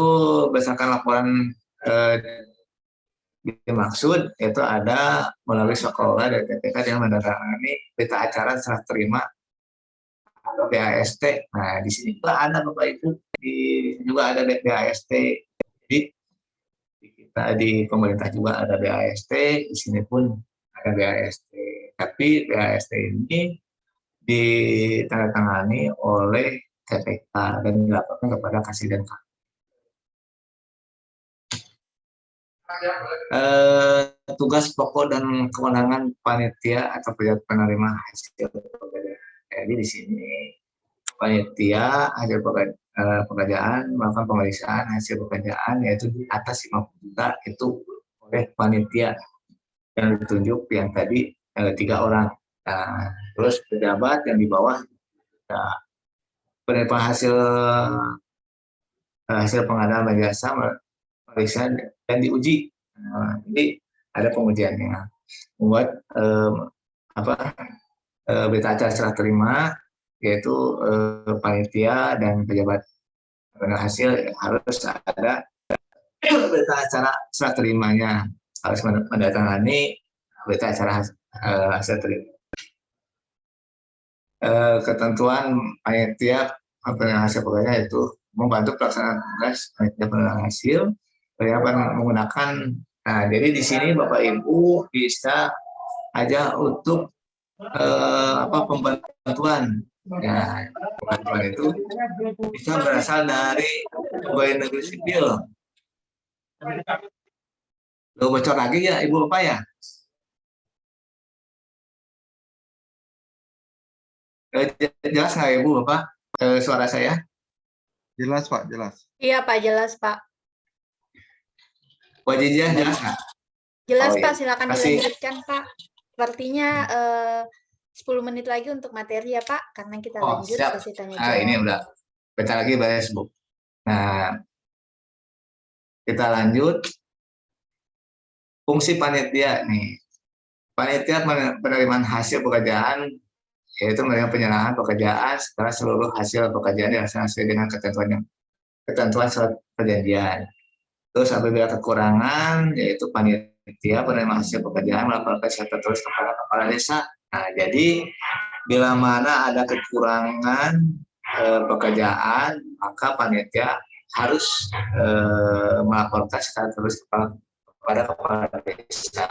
berdasarkan laporan dimaksud yaitu ada melalui sekolah dari TPK yang menandatangani berita acara serah terima atau BAST. Nah, di sini juga ada Bapak Ibu, juga ada BAST. Jadi kita di pemerintah juga ada BAST, di sini pun ada BAST. Tapi BAST ini ditandatangani oleh TPK dan dilaporkan kepada KASI dan KAUR. Tugas pokok dan kewenangan panitia atau pejabat penerima hasil pekerjaan. Jadi di sini panitia hasil pekerjaan melakukan pemeriksaan hasil pekerjaan yaitu di atas 50 juta itu oleh panitia yang ditunjuk yang tadi 3 orang. Nah, terus pejabat yang di bawah penerima hasil pengadaan jasa periksa dan diuji. Nah, jadi ada pengujiannya. Membuat berita acara serah terima yaitu panitia dan pejabat penerima hasil harus ada berita acara serah terimanya, harus mendatangani berita acara hasil terima. Ketentuan panitia penilaian hasil pekerjaan itu membantu pelaksanaan tugas panitia penilaian hasil menggunakan. Nah, jadi di sini Bapak Ibu bisa aja untuk pembantuan. Ya, pembantuan itu bisa berasal dari pegawai negeri sipil. Lo bocor lagi ya Ibu Bapak ya? Jelas nggak Ibu Bapak suara saya? Jelas Pak, jelas. Iya Pak, jelas Pak. Wajibnya jelas nggak? Jelas Oh, Pak, iya. silakan Kasih. dilanjutkan Pak. Sepertinya 10 menit lagi untuk materi ya Pak, karena kita lanjut Siap. sesi tanya Nah, jawab. ini udah bentar lagi beres Bu. Nah, kita lanjut. Fungsi panitia nih. Panitia penerimaan hasil pekerjaan yaitu menerima penyerahan pekerjaan setelah seluruh hasil pekerjaan dilaksanakan sesuai dengan ketentuan surat perjanjian. Terus apabila kekurangan, yaitu panitia penerima hasil pekerjaan melaporkan secara tertulis kepada kepala desa. Nah, jadi bila mana ada kekurangan pekerjaan, maka panitia harus melaporkan secara tertulis kepada kepala desa.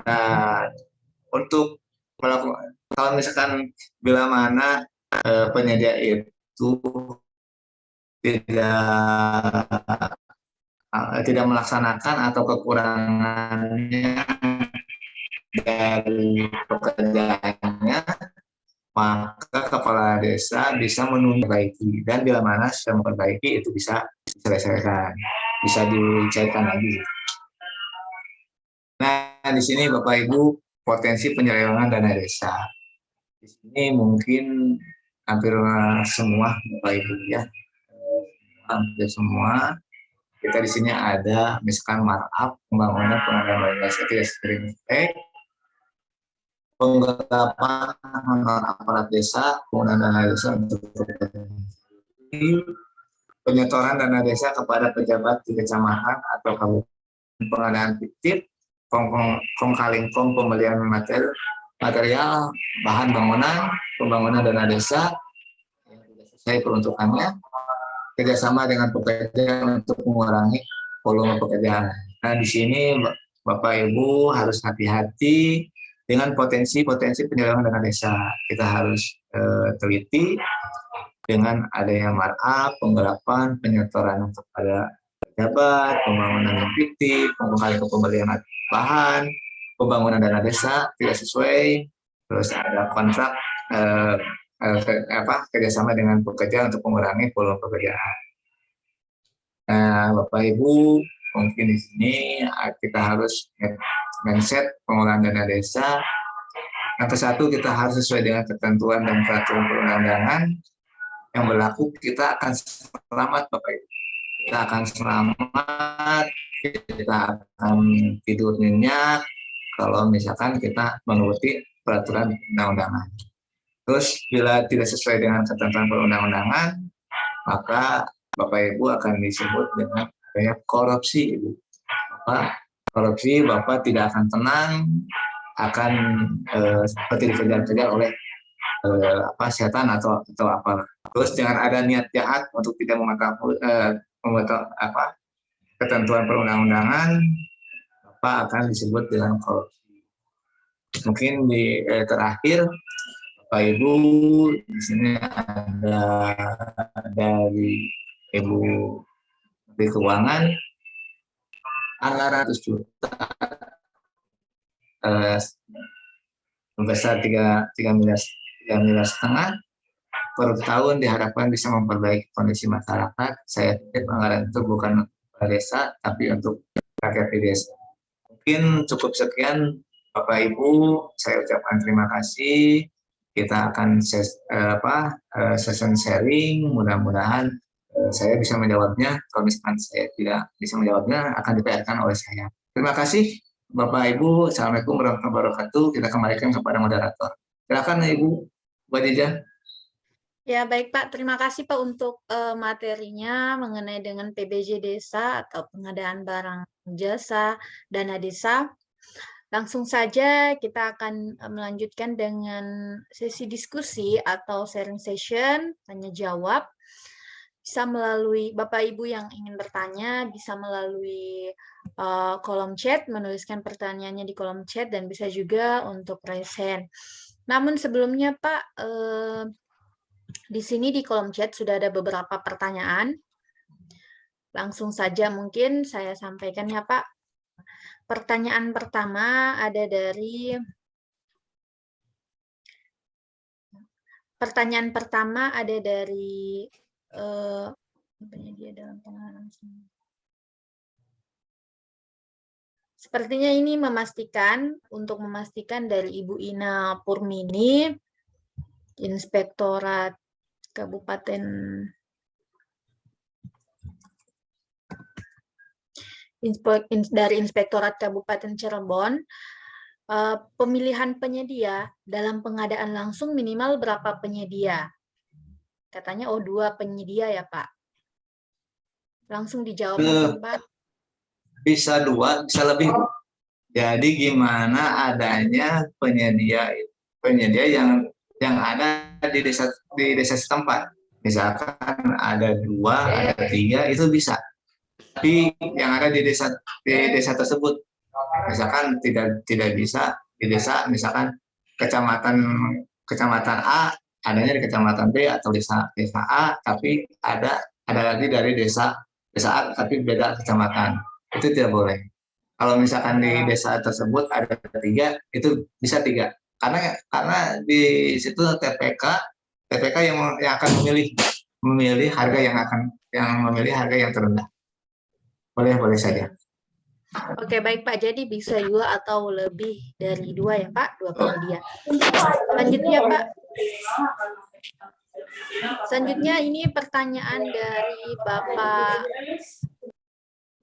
Nah, untuk melakukan, kalau misalkan bila mana penyedia itu tidak melaksanakan atau kekurangannya dari pekerjaannya, maka kepala desa bisa memperbaiki, dan bila mana sudah memperbaiki itu bisa diselesaikan, bisa dicairkan lagi. Nah, di sini Bapak Ibu potensi penyelewengan dana desa. Di sini mungkin hampir semua Bapak Ibu ya, hampir semua. Kita di sini ada misalkan markup, pembangunan pengadaan organisasi tidak sering penggelapan honor aparat desa, penggunaan dana desa untuk penyetoran dana desa kepada pejabat di kecamatan atau kabupaten, pengadaan fiktif, kongkalingkong pembelian material bahan bangunan, pembangunan dana desa yang tidak sesuai peruntukannya, kerjasama dengan pekerja untuk mengurangi volume pekerjaan. Nah, di sini Bapak Ibu harus hati-hati dengan potensi-potensi penyelewengan dana desa. Kita harus teliti dengan adanya markup, penggelapan, penyetoran kepada pejabat, pembangunan yang fiktif, pembelian bahan, pembangunan dana desa tidak sesuai, terus ada kontrak kerjasama dengan pekerja untuk mengurangi volume pekerjaan. Nah, Bapak Ibu, mungkin di sini kita harus mindset pengolahan dana desa. Yang kesatu, kita harus sesuai dengan ketentuan dan peraturan perundangan yang berlaku. Kita akan selamat, Bapak Ibu. Kita akan selamat, kita akan tidur nyenyak kalau misalkan kita menuruti peraturan undang-undangan. Terus bila tidak sesuai dengan ketentuan perundang-undangan, maka Bapak Ibu akan disebut dengan adanya korupsi, Ibu. Korupsi, Bapak tidak akan tenang, akan seperti dikejar-kejar oleh setan atau apa. Terus dengan ada niat jahat untuk tidak mematuhi ketentuan perundang-undangan, Bapak akan disebut dengan korupsi. Mungkin di terakhir, Bapak Ibu, di sini ada dari Ibu Menteri Keuangan, anggaran 100 juta sebesar 3,5 miliar per tahun diharapkan bisa memperbaiki kondisi masyarakat. Saya pikir anggaran itu bukan untuk desa, tapi untuk rakyat di desa. Mungkin cukup sekian Bapak Ibu, saya ucapkan terima kasih. Kita akan session sharing, mudah-mudahan saya bisa menjawabnya. Kalau misalkan saya tidak bisa menjawabnya, akan diPR-kan oleh saya. Terima kasih Bapak Ibu. Assalamualaikum warahmatullahi wabarakatuh. Kita kembalikan kepada moderator. Silakan Ibu Mbak Jeja. Ya, baik Pak. Terima kasih Pak untuk materinya mengenai dengan PBJ Desa atau pengadaan barang jasa dana desa. Langsung saja kita akan melanjutkan dengan sesi diskusi atau sharing session, tanya jawab. Bisa melalui Bapak Ibu yang ingin bertanya, bisa melalui kolom chat, menuliskan pertanyaannya di kolom chat, dan bisa juga untuk raise hand. Namun sebelumnya Pak, di sini di kolom chat sudah ada beberapa pertanyaan. Langsung saja mungkin saya sampaikan ya Pak. Pertanyaan pertama ada dari penyedia dalam pengenalan. Sepertinya ini untuk memastikan dari Ibu Ina Purmini, Inspektorat Kabupaten dari Inspektorat Kabupaten Cirebon, pemilihan penyedia dalam pengadaan langsung minimal berapa penyedia? Katanya 2 penyedia ya Pak. Langsung dijawab mungkin Pak. Bisa 2, bisa lebih. Jadi gimana adanya penyedia yang ada di desa setempat. Misalkan ada 2, ada 3, itu bisa. Tapi yang ada di desa tersebut, misalkan tidak bisa di desa, misalkan kecamatan A adanya di kecamatan B, atau desa A tapi ada lagi dari desa A tapi beda kecamatan, itu tidak boleh. Kalau misalkan di desa tersebut ada 3, itu bisa 3, karena di situ TPK yang akan memilih harga yang terendah. Boleh saja. Oke, baik Pak. Jadi bisa 2 atau lebih dari 2 ya Pak, 2 penyedia. Selanjutnya Pak. Selanjutnya ini pertanyaan dari Bapak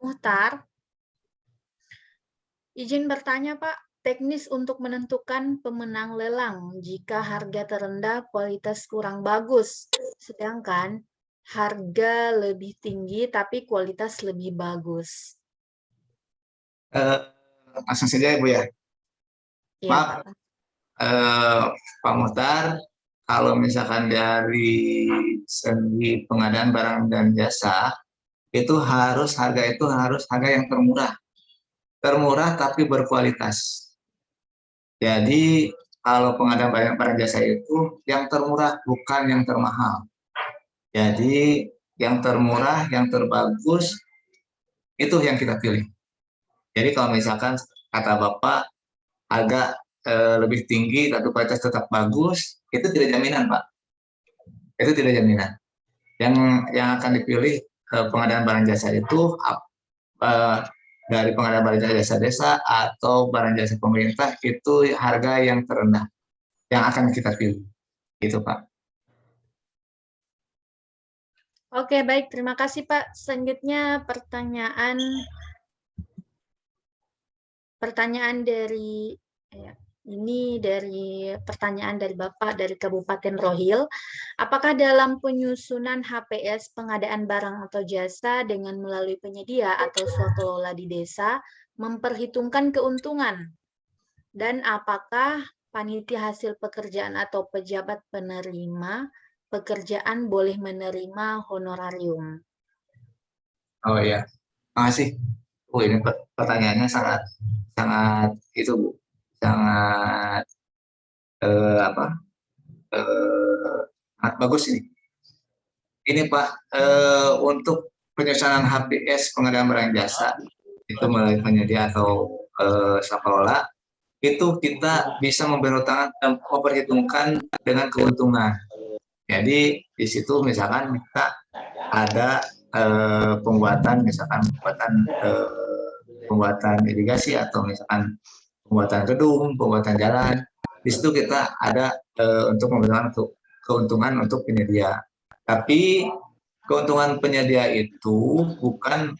Muhtar. Izin bertanya Pak, teknis untuk menentukan pemenang lelang jika harga terendah kualitas kurang bagus, sedangkan harga lebih tinggi tapi kualitas lebih bagus. Langsung saja Ibu ya. Iya, Maaf, Pak. Pak Muhtar, kalau misalkan dari segi pengadaan barang dan jasa, harga itu harus harga yang termurah tapi berkualitas. Jadi kalau pengadaan barang jasa itu yang termurah, bukan yang termahal. Jadi yang termurah, yang terbagus, itu yang kita pilih. Jadi kalau misalkan kata Bapak harga lebih tinggi tapi kualitas tetap bagus, itu tidak jaminan Pak. Itu tidak jaminan. Yang akan dipilih pengadaan barang jasa itu dari pengadaan barang jasa desa atau barang jasa pemerintah, itu harga yang terendah yang akan kita pilih. Gitu Pak. Oke, baik. Terima kasih Pak. Selanjutnya pertanyaan dari pertanyaan dari Bapak dari Kabupaten Rohil. Apakah dalam penyusunan HPS pengadaan barang atau jasa dengan melalui penyedia atau swakalola di desa memperhitungkan keuntungan? Dan apakah panitia hasil pekerjaan atau pejabat penerima pekerjaan boleh menerima honorarium? Oh iya, makasih. Ini pertanyaannya sangat itu Bu, sangat sangat bagus ini. Ini Pak, untuk penyusunan HPS pengadaan barang jasa itu melalui penyedia atau swakalola, itu kita bisa memperhitungkan dengan keuntungan. Jadi di situ misalkan kita ada pembuatan irigasi, atau misalkan pembuatan gedung, pembuatan jalan. Di situ kita ada untuk memperhitungkan keuntungan untuk penyedia. Tapi keuntungan penyedia itu bukan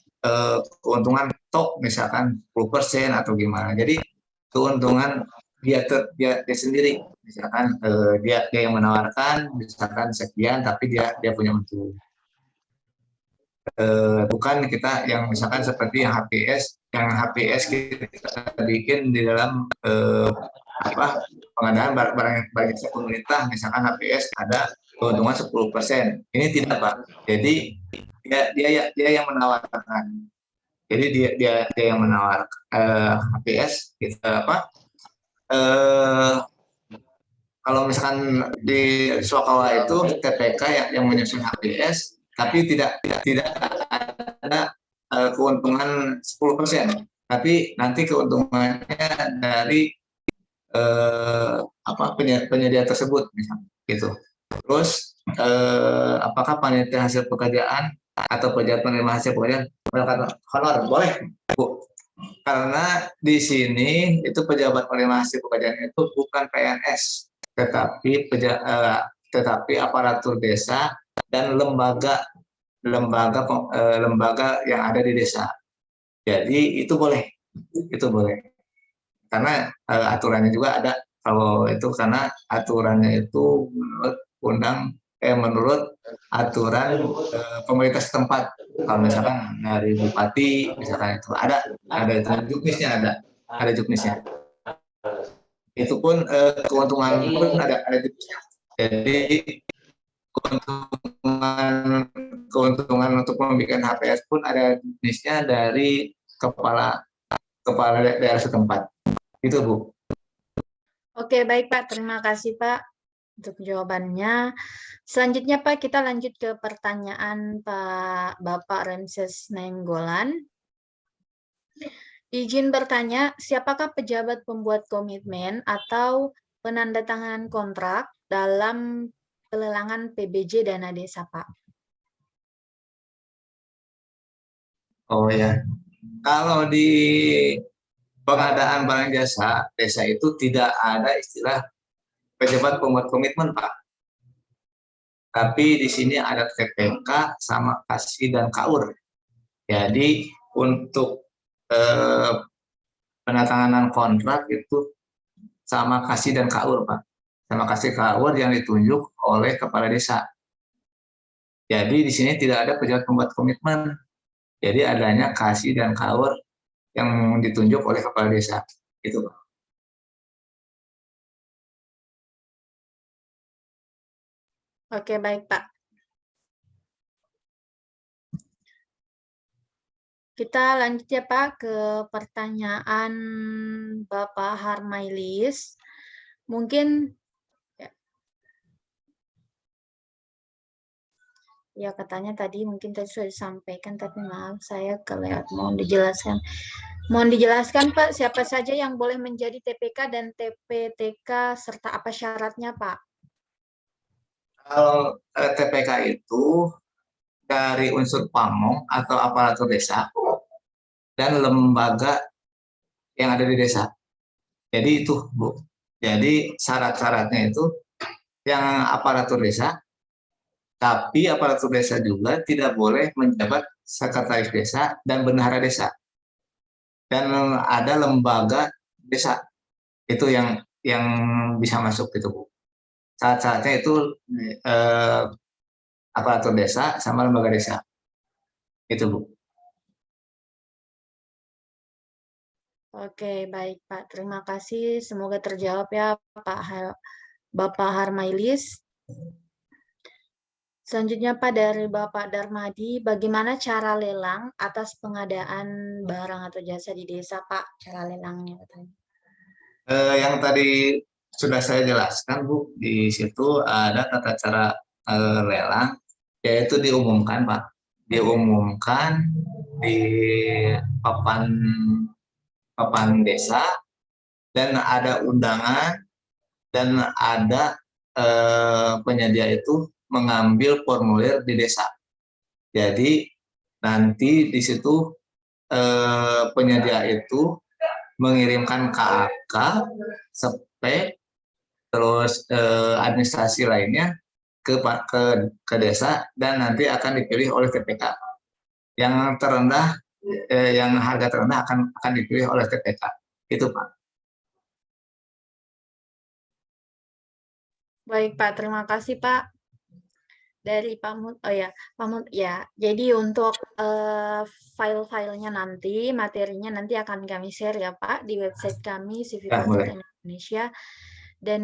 keuntungan tok, misalkan 10% atau gimana. Jadi keuntungan dia sendiri, misalkan dia yang menawarkan misalkan sekian, tapi dia punya untung. Bukan kita yang misalkan seperti yang HPS kita bikin di dalam pengadaan barang jasa pemerintah, misalkan HPS ada keuntungan 10%. Ini tidak, Pak. Jadi dia yang menawarkan. Jadi dia yang menawarkan HPS kita kalau misalkan di Swakawa itu TPK yang menyusun HPS, tapi tidak ada keuntungan 10%, tapi nanti keuntungannya dari penyedia tersebut, misalnya gitu. Terus apakah panitia hasil pekerjaan atau pejabat penerima hasil pekerjaan mendapatkan honor? Boleh, Bu. Karena di sini itu pejabat penerima hasil pekerjaan itu bukan PNS, tetapi aparatur desa dan lembaga yang ada di desa. Jadi itu boleh, karena aturannya juga ada. Kalau itu karena aturannya itu menurut aturan pemerintah setempat. Kalau misalkan dari bupati, misalkan itu ada juknisnya, ada juknisnya. Itu pun keuntungan pun ada juknisnya. Jadi keuntungan untuk membuat HPS pun ada jenisnya dari kepala daerah setempat. Itu, Bu. Oke, baik Pak. Terima kasih Pak untuk jawabannya. Selanjutnya Pak, kita lanjut ke pertanyaan Pak Bapak Ramses Nainggolan. Izin bertanya, siapakah pejabat pembuat komitmen atau penandatanganan kontrak dalam pelelangan PBJ dana desa, Pak? Oh ya, kalau di pengadaan barang jasa desa itu tidak ada istilah pejabat pembuat komitmen, Pak. Tapi di sini ada TPK sama KASI dan KAUR. Jadi untuk penandatanganan kontrak itu sama KASI dan KAUR, Pak. Sama KASI KAUR yang ditunjuk oleh kepala desa. Jadi di sini tidak ada pejabat pembuat komitmen. Jadi adanya KASI dan KAUR yang ditunjuk oleh kepala desa. Itu, Pak. Oke, baik, Pak. Kita lanjut ya, Pak, ke pertanyaan Bapak Harmailis. Mungkin ya katanya tadi mungkin tadi sudah disampaikan, tapi maaf saya kelewat. Mohon dijelaskan Pak, siapa saja yang boleh menjadi TPK dan TPTK serta apa syaratnya Pak? Kalau TPK itu dari unsur pamong atau aparatur desa dan lembaga yang ada di desa. Jadi itu, Bu. Jadi syarat-syaratnya itu yang aparatur desa, tapi aparatur desa juga tidak boleh menjabat sekretaris desa dan bendahara desa. Dan ada lembaga desa. Itu yang bisa masuk gitu, Bu. Syarat-syaratnya itu aparatur desa sama lembaga desa. Itu, Bu. Oke, baik Pak. Terima kasih. Semoga terjawab ya Bapak Harmailis. Selanjutnya Pak dari Bapak Darmadi, bagaimana cara lelang atas pengadaan barang atau jasa di desa Pak? Cara lelangnya katanya. Yang tadi sudah saya jelaskan, Bu. Di situ ada tata cara lelang, yaitu diumumkan, Pak. Diumumkan di papan desa, dan ada undangan, dan ada penyedia itu mengambil formulir di desa. Jadi nanti di situ penyedia itu mengirimkan KAK, spek, terus administrasi lainnya ke desa, dan nanti akan dipilih oleh TPK. Yang terendah, yang harga terendah akan dipilih oleh TPK. Itu, Pak. Baik Pak, terima kasih Pak. Dari Pak ya. Jadi untuk file-filenya nanti, materinya nanti akan kami share ya Pak di website kami CV Ya, boleh. Konsultan Indonesia. Dan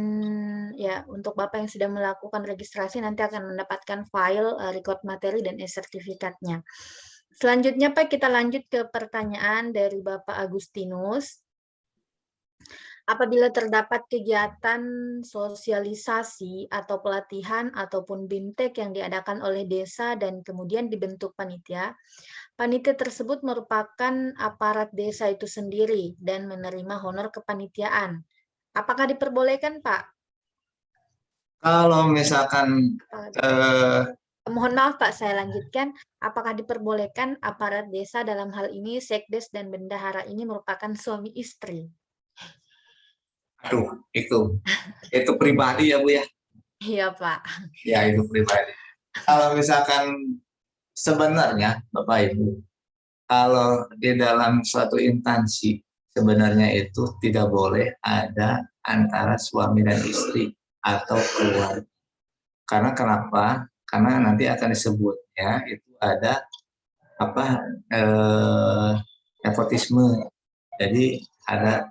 ya untuk Bapak yang sudah melakukan registrasi nanti akan mendapatkan file record materi dan e-sertifikatnya. Selanjutnya Pak, kita lanjut ke pertanyaan dari Bapak Agustinus. Apabila terdapat kegiatan sosialisasi atau pelatihan ataupun BIMTEK yang diadakan oleh desa dan kemudian dibentuk panitia, panitia tersebut merupakan aparat desa itu sendiri dan menerima honor kepanitiaan. Apakah diperbolehkan, Pak? Kalau misalkan Mohon maaf Pak, saya lanjutkan. Apakah diperbolehkan aparat desa dalam hal ini sekdes dan bendahara ini merupakan suami istri? aduh, itu pribadi ya Bu ya. Iya Pak. Ya, itu pribadi. Kalau misalkan sebenarnya Bapak Ibu, kalau di dalam suatu instansi sebenarnya itu tidak boleh ada antara suami dan istri atau keluarga. Karena kenapa? Karena nanti akan disebutnya itu ada nepotisme. Jadi ada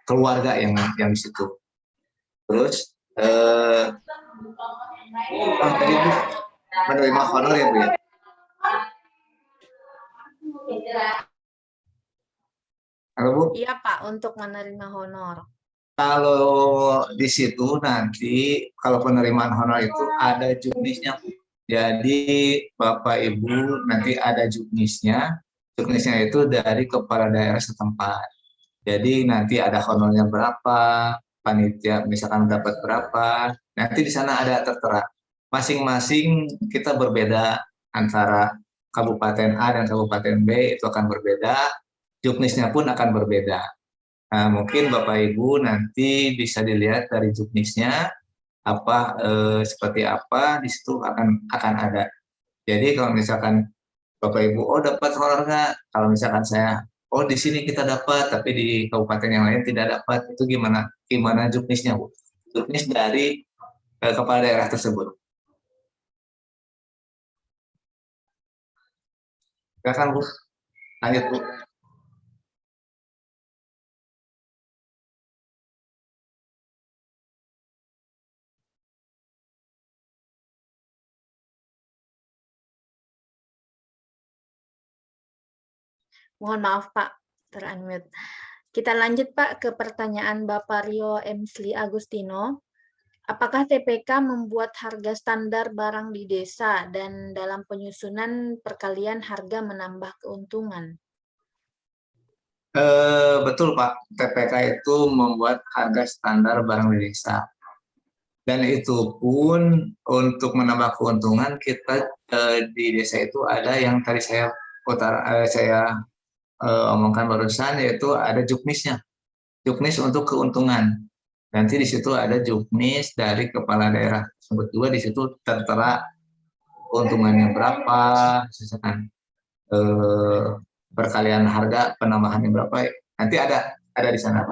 keluarga yang di situ. Terus tadi Bu menerima honor ya Bu ya. Halo Bu. Iya Pak, untuk menerima honor. Kalau di situ nanti kalau penerimaan honor itu ada juknisnya. Jadi Bapak Ibu nanti ada juknisnya. Juknisnya itu dari kepala daerah setempat. Jadi nanti ada honornya berapa, panitia misalkan dapat berapa. Nanti di sana ada tertera. Masing-masing kita berbeda antara Kabupaten A dan Kabupaten B itu akan berbeda. Juknisnya pun akan berbeda. Nah, mungkin Bapak Ibu nanti bisa dilihat dari juknisnya seperti apa di situ akan ada. Jadi kalau misalkan Bapak Ibu dapat honor nggak? Kalau misalkan saya di sini kita dapat tapi di kabupaten yang lain tidak dapat, itu gimana juknisnya Bu? Juknis dari kepala daerah tersebut. Silakan Bu, lanjut Bu. Mohon maaf Pak, ter-unmute. Kita lanjut Pak ke pertanyaan Bapak Rio Emsli Agustino. Apakah TPK membuat harga standar barang di desa dan dalam penyusunan perkalian harga menambah keuntungan? Betul Pak, TPK itu membuat harga standar barang di desa. Dan itu pun untuk menambah keuntungan kita di desa itu ada yang tadi saya omongkan barusan, yaitu ada juknisnya. Juknis untuk keuntungan. Nanti di situ ada juknis dari kepala daerah tersebut juga, di situ tertera keuntungannya berapa, misalkan perkalian harga penambahannya berapa, nanti ada di sana.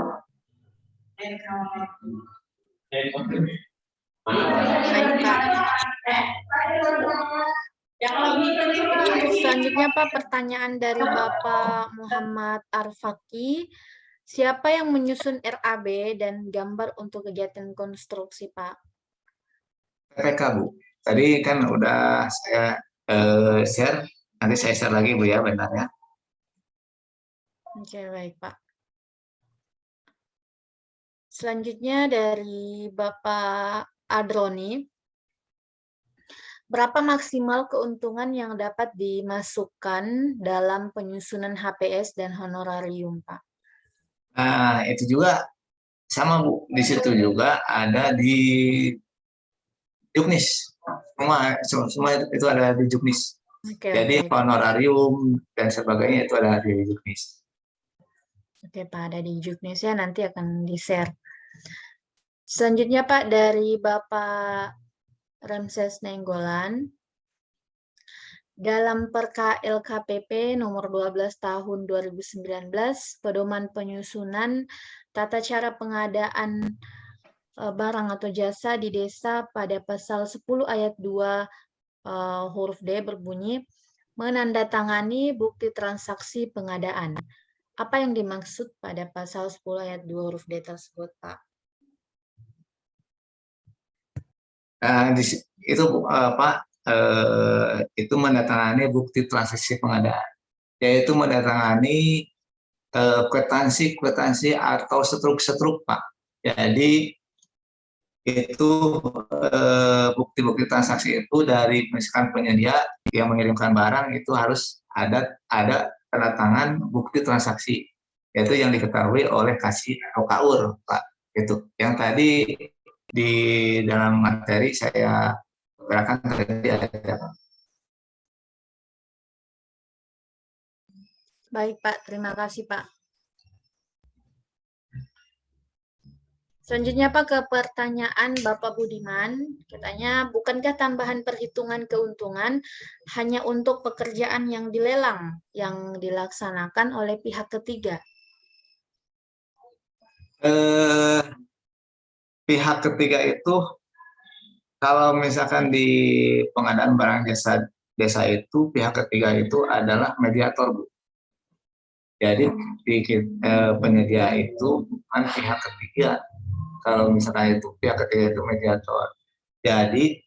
Selanjutnya Pak, pertanyaan dari Bapak Muhammad Arfaki. Siapa yang menyusun RAB dan gambar untuk kegiatan konstruksi Pak? PPK Bu. Tadi kan udah saya share, nanti saya share lagi Bu ya, benar ya. Oke, baik Pak. Selanjutnya dari Bapak Adroni. Berapa maksimal keuntungan yang dapat dimasukkan dalam penyusunan HPS dan honorarium, Pak? Nah, itu juga sama Bu. Di situ juga ada di juknis. Semua itu ada di juknis. Oke, Jadi baik. honorarium dan sebagainya itu ada di juknis. Oke Pak, ada di juknis ya, nanti akan di-share. Selanjutnya Pak, dari Bapak Ramses Nenggolan. Dalam Perka LKPP nomor 12 tahun 2019, pedoman penyusunan tata cara pengadaan barang atau jasa di desa pada pasal 10 ayat 2 huruf D berbunyi menandatangani bukti transaksi pengadaan. Apa yang dimaksud pada pasal 10 ayat 2 huruf D tersebut, Pak? Itu Pak, itu menandatangani bukti transaksi pengadaan, yaitu menandatangani kwitansi atau setruk Pak. Jadi itu bukti-bukti transaksi itu dari misalkan penyedia yang mengirimkan barang itu harus ada tanda tangan bukti transaksi, yaitu yang diketahui oleh kasir atau KAUR Pak. Itu yang tadi di dalam materi saya berikan tadi ada. Baik, Pak. Terima kasih, Pak. Selanjutnya, Pak, ke pertanyaan Bapak Budiman. Katanya, bukankah tambahan perhitungan keuntungan hanya untuk pekerjaan yang dilelang, yang dilaksanakan oleh pihak ketiga? Pihak ketiga itu, kalau misalkan di pengadaan barang jasa desa itu, pihak ketiga itu adalah mediator, Bu. Jadi penyedia itu bukan pihak ketiga. Kalau misalkan itu pihak ketiga itu mediator. Jadi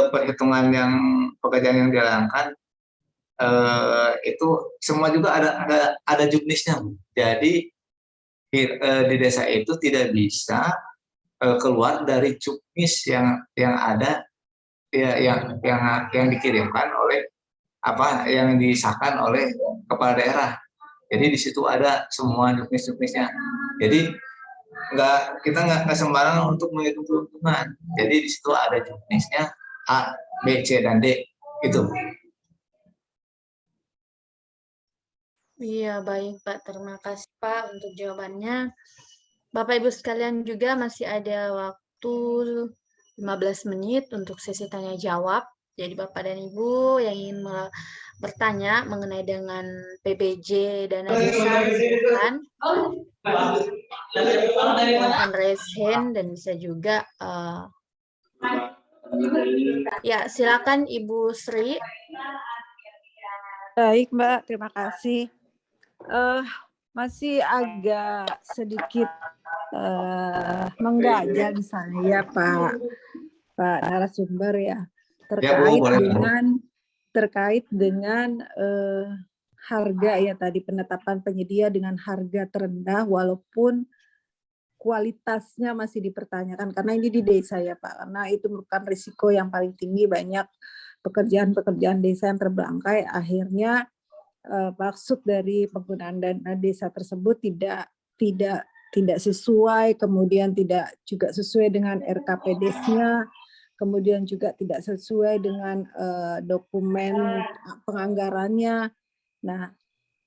perhitungan yang pekerjaan yang dilakukan itu semua juga ada juknisnya. Jadi di desa itu tidak bisa keluar dari juknis yang ada yang dikirimkan oleh yang disahkan oleh kepala daerah. Jadi di situ ada semua juknisnya. Jadi kita nggak sembarangan untuk menghitung keuntungan. Jadi di situ ada juknisnya A, B, C, dan D itu. Iya, baik, Pak. Terima kasih, Pak, untuk jawabannya. Bapak Ibu sekalian juga masih ada waktu 15 menit untuk sesi tanya jawab. Jadi Bapak dan Ibu yang ingin bertanya mengenai dengan PBJ dana desa, silakan raise hand dan bisa juga ya, silakan Ibu Sri. Baik, Mbak, terima kasih. Masih agak sedikit mengganjal saya, Pak narasumber ya, terkait dengan harga ya tadi, penetapan penyedia dengan harga terendah walaupun kualitasnya masih dipertanyakan, karena ini di desa ya Pak, karena itu merupakan risiko yang paling tinggi, banyak pekerjaan desa yang terbelangkai, akhirnya maksud dari penggunaan dana desa tersebut tidak sesuai, kemudian tidak juga sesuai dengan RKPDes-nya, kemudian juga tidak sesuai dengan dokumen penganggarannya. Nah,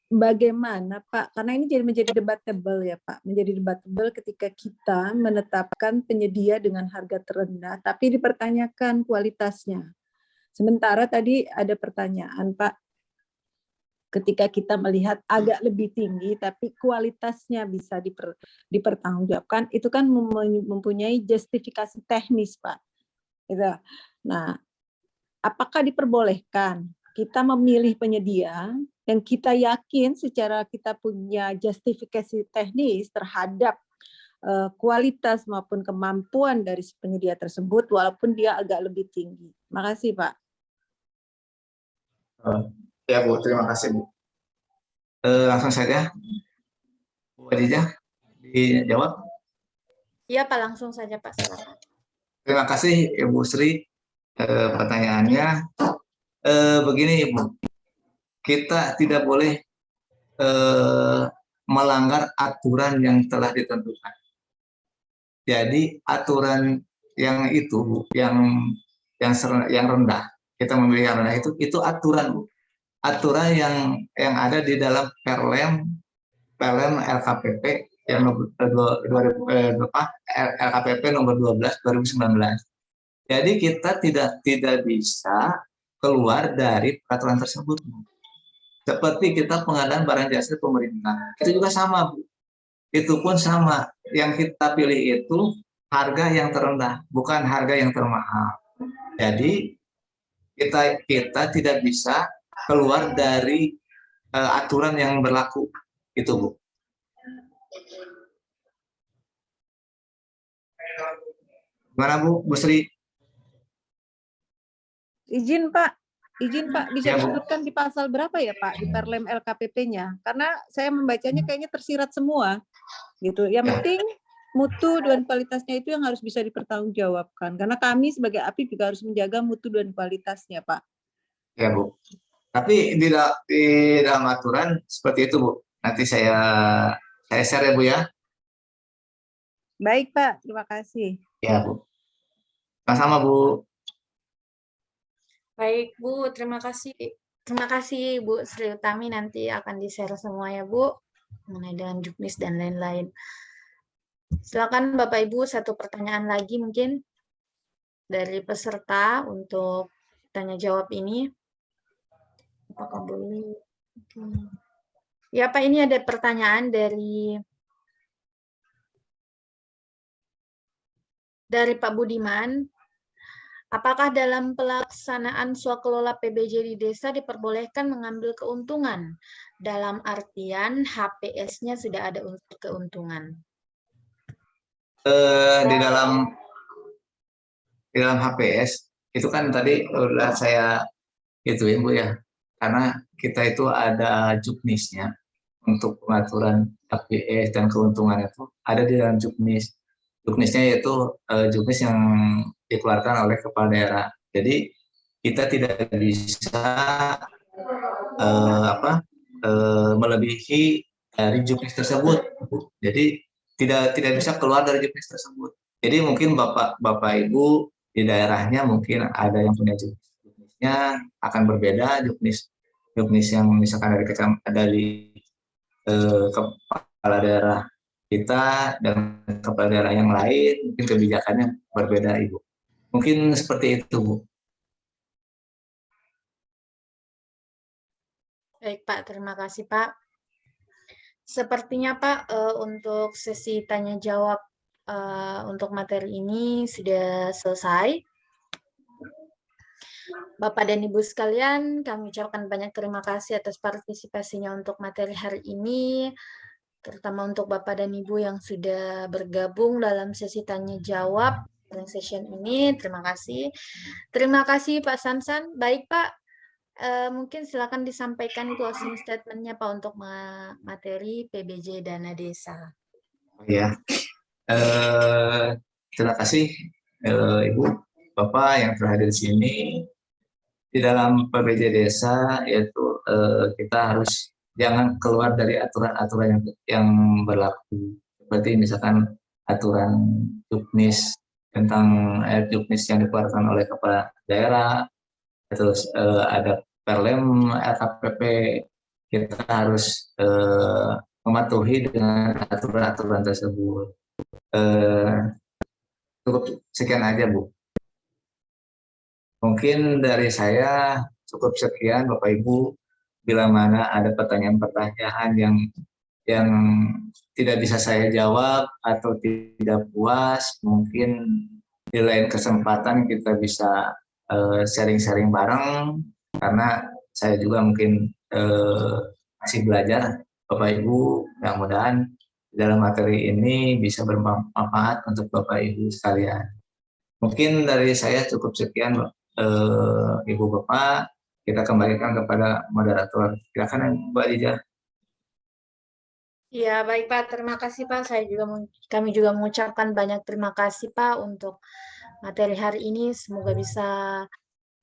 bagaimana Pak? Karena ini menjadi debatable ya Pak, menjadi debatable ketika kita menetapkan penyedia dengan harga terendah, tapi dipertanyakan kualitasnya. Sementara tadi ada pertanyaan Pak, ketika kita melihat agak lebih tinggi, tapi kualitasnya bisa dipertanggungjawabkan, itu kan mempunyai justifikasi teknis Pak. Gitu. Nah, apakah diperbolehkan kita memilih penyedia yang kita yakin secara kita punya justifikasi teknis terhadap kualitas maupun kemampuan dari penyedia tersebut walaupun dia agak lebih tinggi. Makasih Pak. Ya Bu, terima kasih Bu. Langsung saja, Bu Adijah dijawab. Iya Pak, langsung saja Pak. Silakan. Terima kasih Ibu Sri pertanyaannya. Begini Ibu, kita tidak boleh melanggar aturan yang telah ditentukan. Jadi aturan yang itu yang rendah, kita memilih yang rendah itu aturan Bu. Aturan yang ada di dalam Perlem LKPP yang LKPP nomor 12 2019. Jadi kita tidak bisa keluar dari peraturan tersebut. Seperti kita pengadaan barang jasa pemerintah, itu juga sama Bu. itu pun sama. Yang kita pilih itu harga yang terendah, bukan harga yang termahal. Jadi kita tidak bisa keluar dari aturan yang berlaku, itu Bu. Gimana Bu Sri? Izin Pak, bisa Ya, Bu. disebutkan di pasal berapa ya Pak di Perlem LKPP-nya? Karena saya membacanya kayaknya tersirat semua, gitu. Yang Ya. penting mutu dan kualitasnya itu yang harus bisa dipertanggungjawabkan. Karena kami sebagai API juga harus menjaga mutu dan kualitasnya Pak. Ya Bu. Tapi di dalam aturan seperti itu Bu. Nanti saya share ya Bu ya. Baik Pak, terima kasih. Ya Bu. Sama-sama Bu. Baik Bu, terima kasih. Terima kasih Bu Sri Utami, nanti akan di-share semua ya Bu, mengenai dengan juknis dan lain-lain. Silakan Bapak Ibu, satu pertanyaan lagi mungkin dari peserta untuk tanya jawab ini. Apakah boleh? Ya Pak, ini ada pertanyaan dari Pak Budiman. Apakah dalam pelaksanaan swakelola PBJ di desa diperbolehkan mengambil keuntungan? Dalam artian HPS-nya sudah ada unsur keuntungan. Di dalam HPS itu kan tadi udah saya gituin Bu ya. Karena kita itu ada juknisnya untuk pengaturan HPS dan keuntungan itu ada di dalam juknis. Juknisnya yaitu juknis yang dikeluarkan oleh kepala daerah. Jadi kita tidak bisa melebihi dari juknis tersebut. Jadi tidak bisa keluar dari juknis tersebut. Jadi mungkin Bapak Ibu di daerahnya mungkin ada yang punya juknisnya akan berbeda, juknis yang misalkan dari kepala daerah kita dan kepala daerah yang lain mungkin kebijakannya berbeda Ibu. Mungkin seperti itu Bu. Baik Pak, terima kasih Pak. Sepertinya Pak, untuk sesi tanya jawab untuk materi ini sudah selesai. Bapak dan Ibu sekalian, kami ucapkan banyak terima kasih atas partisipasinya untuk materi hari ini, terutama untuk Bapak dan Ibu yang sudah bergabung dalam sesi tanya jawab dalam session ini. Terima kasih. Terima kasih Pak Sansan. Baik Pak, mungkin silakan disampaikan closing statement-nya Pak untuk materi PBJ Dana Desa. Ya, terima kasih Ibu, Bapak yang telah hadir di sini. Di dalam PBJ Desa yaitu kita harus jangan keluar dari aturan-aturan yang berlaku. Seperti misalkan aturan juknis tentang juknis yang dikeluarkan oleh kepala daerah, terus ada Perlem LKPP, kita harus mematuhi dengan aturan-aturan tersebut. Cukup sekian aja Bu. Mungkin dari saya cukup sekian Bapak Ibu. Bila mana ada pertanyaan-pertanyaan yang tidak bisa saya jawab atau tidak puas, mungkin di lain kesempatan kita bisa sharing-sharing bareng, karena saya juga mungkin masih belajar Bapak Ibu. Mudah-mudahan dalam materi ini bisa bermanfaat untuk Bapak Ibu sekalian. Mungkin dari saya cukup sekian Ibu Bapak, kita kembalikan kepada moderator. Silakan Mbak Lija. Ya, baik Pak. Terima kasih Pak. Kami juga mengucapkan banyak terima kasih Pak untuk materi hari ini. Semoga bisa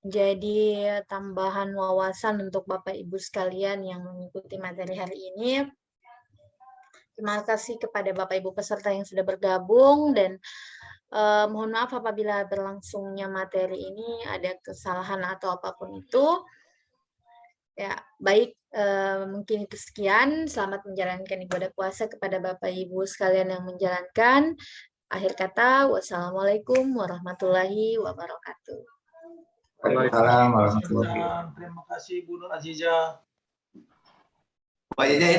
menjadi tambahan wawasan untuk Bapak Ibu sekalian yang mengikuti materi hari ini. Terima kasih kepada Bapak Ibu peserta yang sudah bergabung, dan mohon maaf apabila berlangsungnya materi ini ada kesalahan atau apapun itu. Ya, baik, mungkin itu sekian. Selamat menjalankan ibadah puasa kepada Bapak Ibu sekalian yang menjalankan. Akhir kata, wassalamualaikum warahmatullahi wabarakatuh. Waalaikumsalam warahmatullahi wabarakatuh. Terima kasih Bu Nur Aziza. Pak Jaja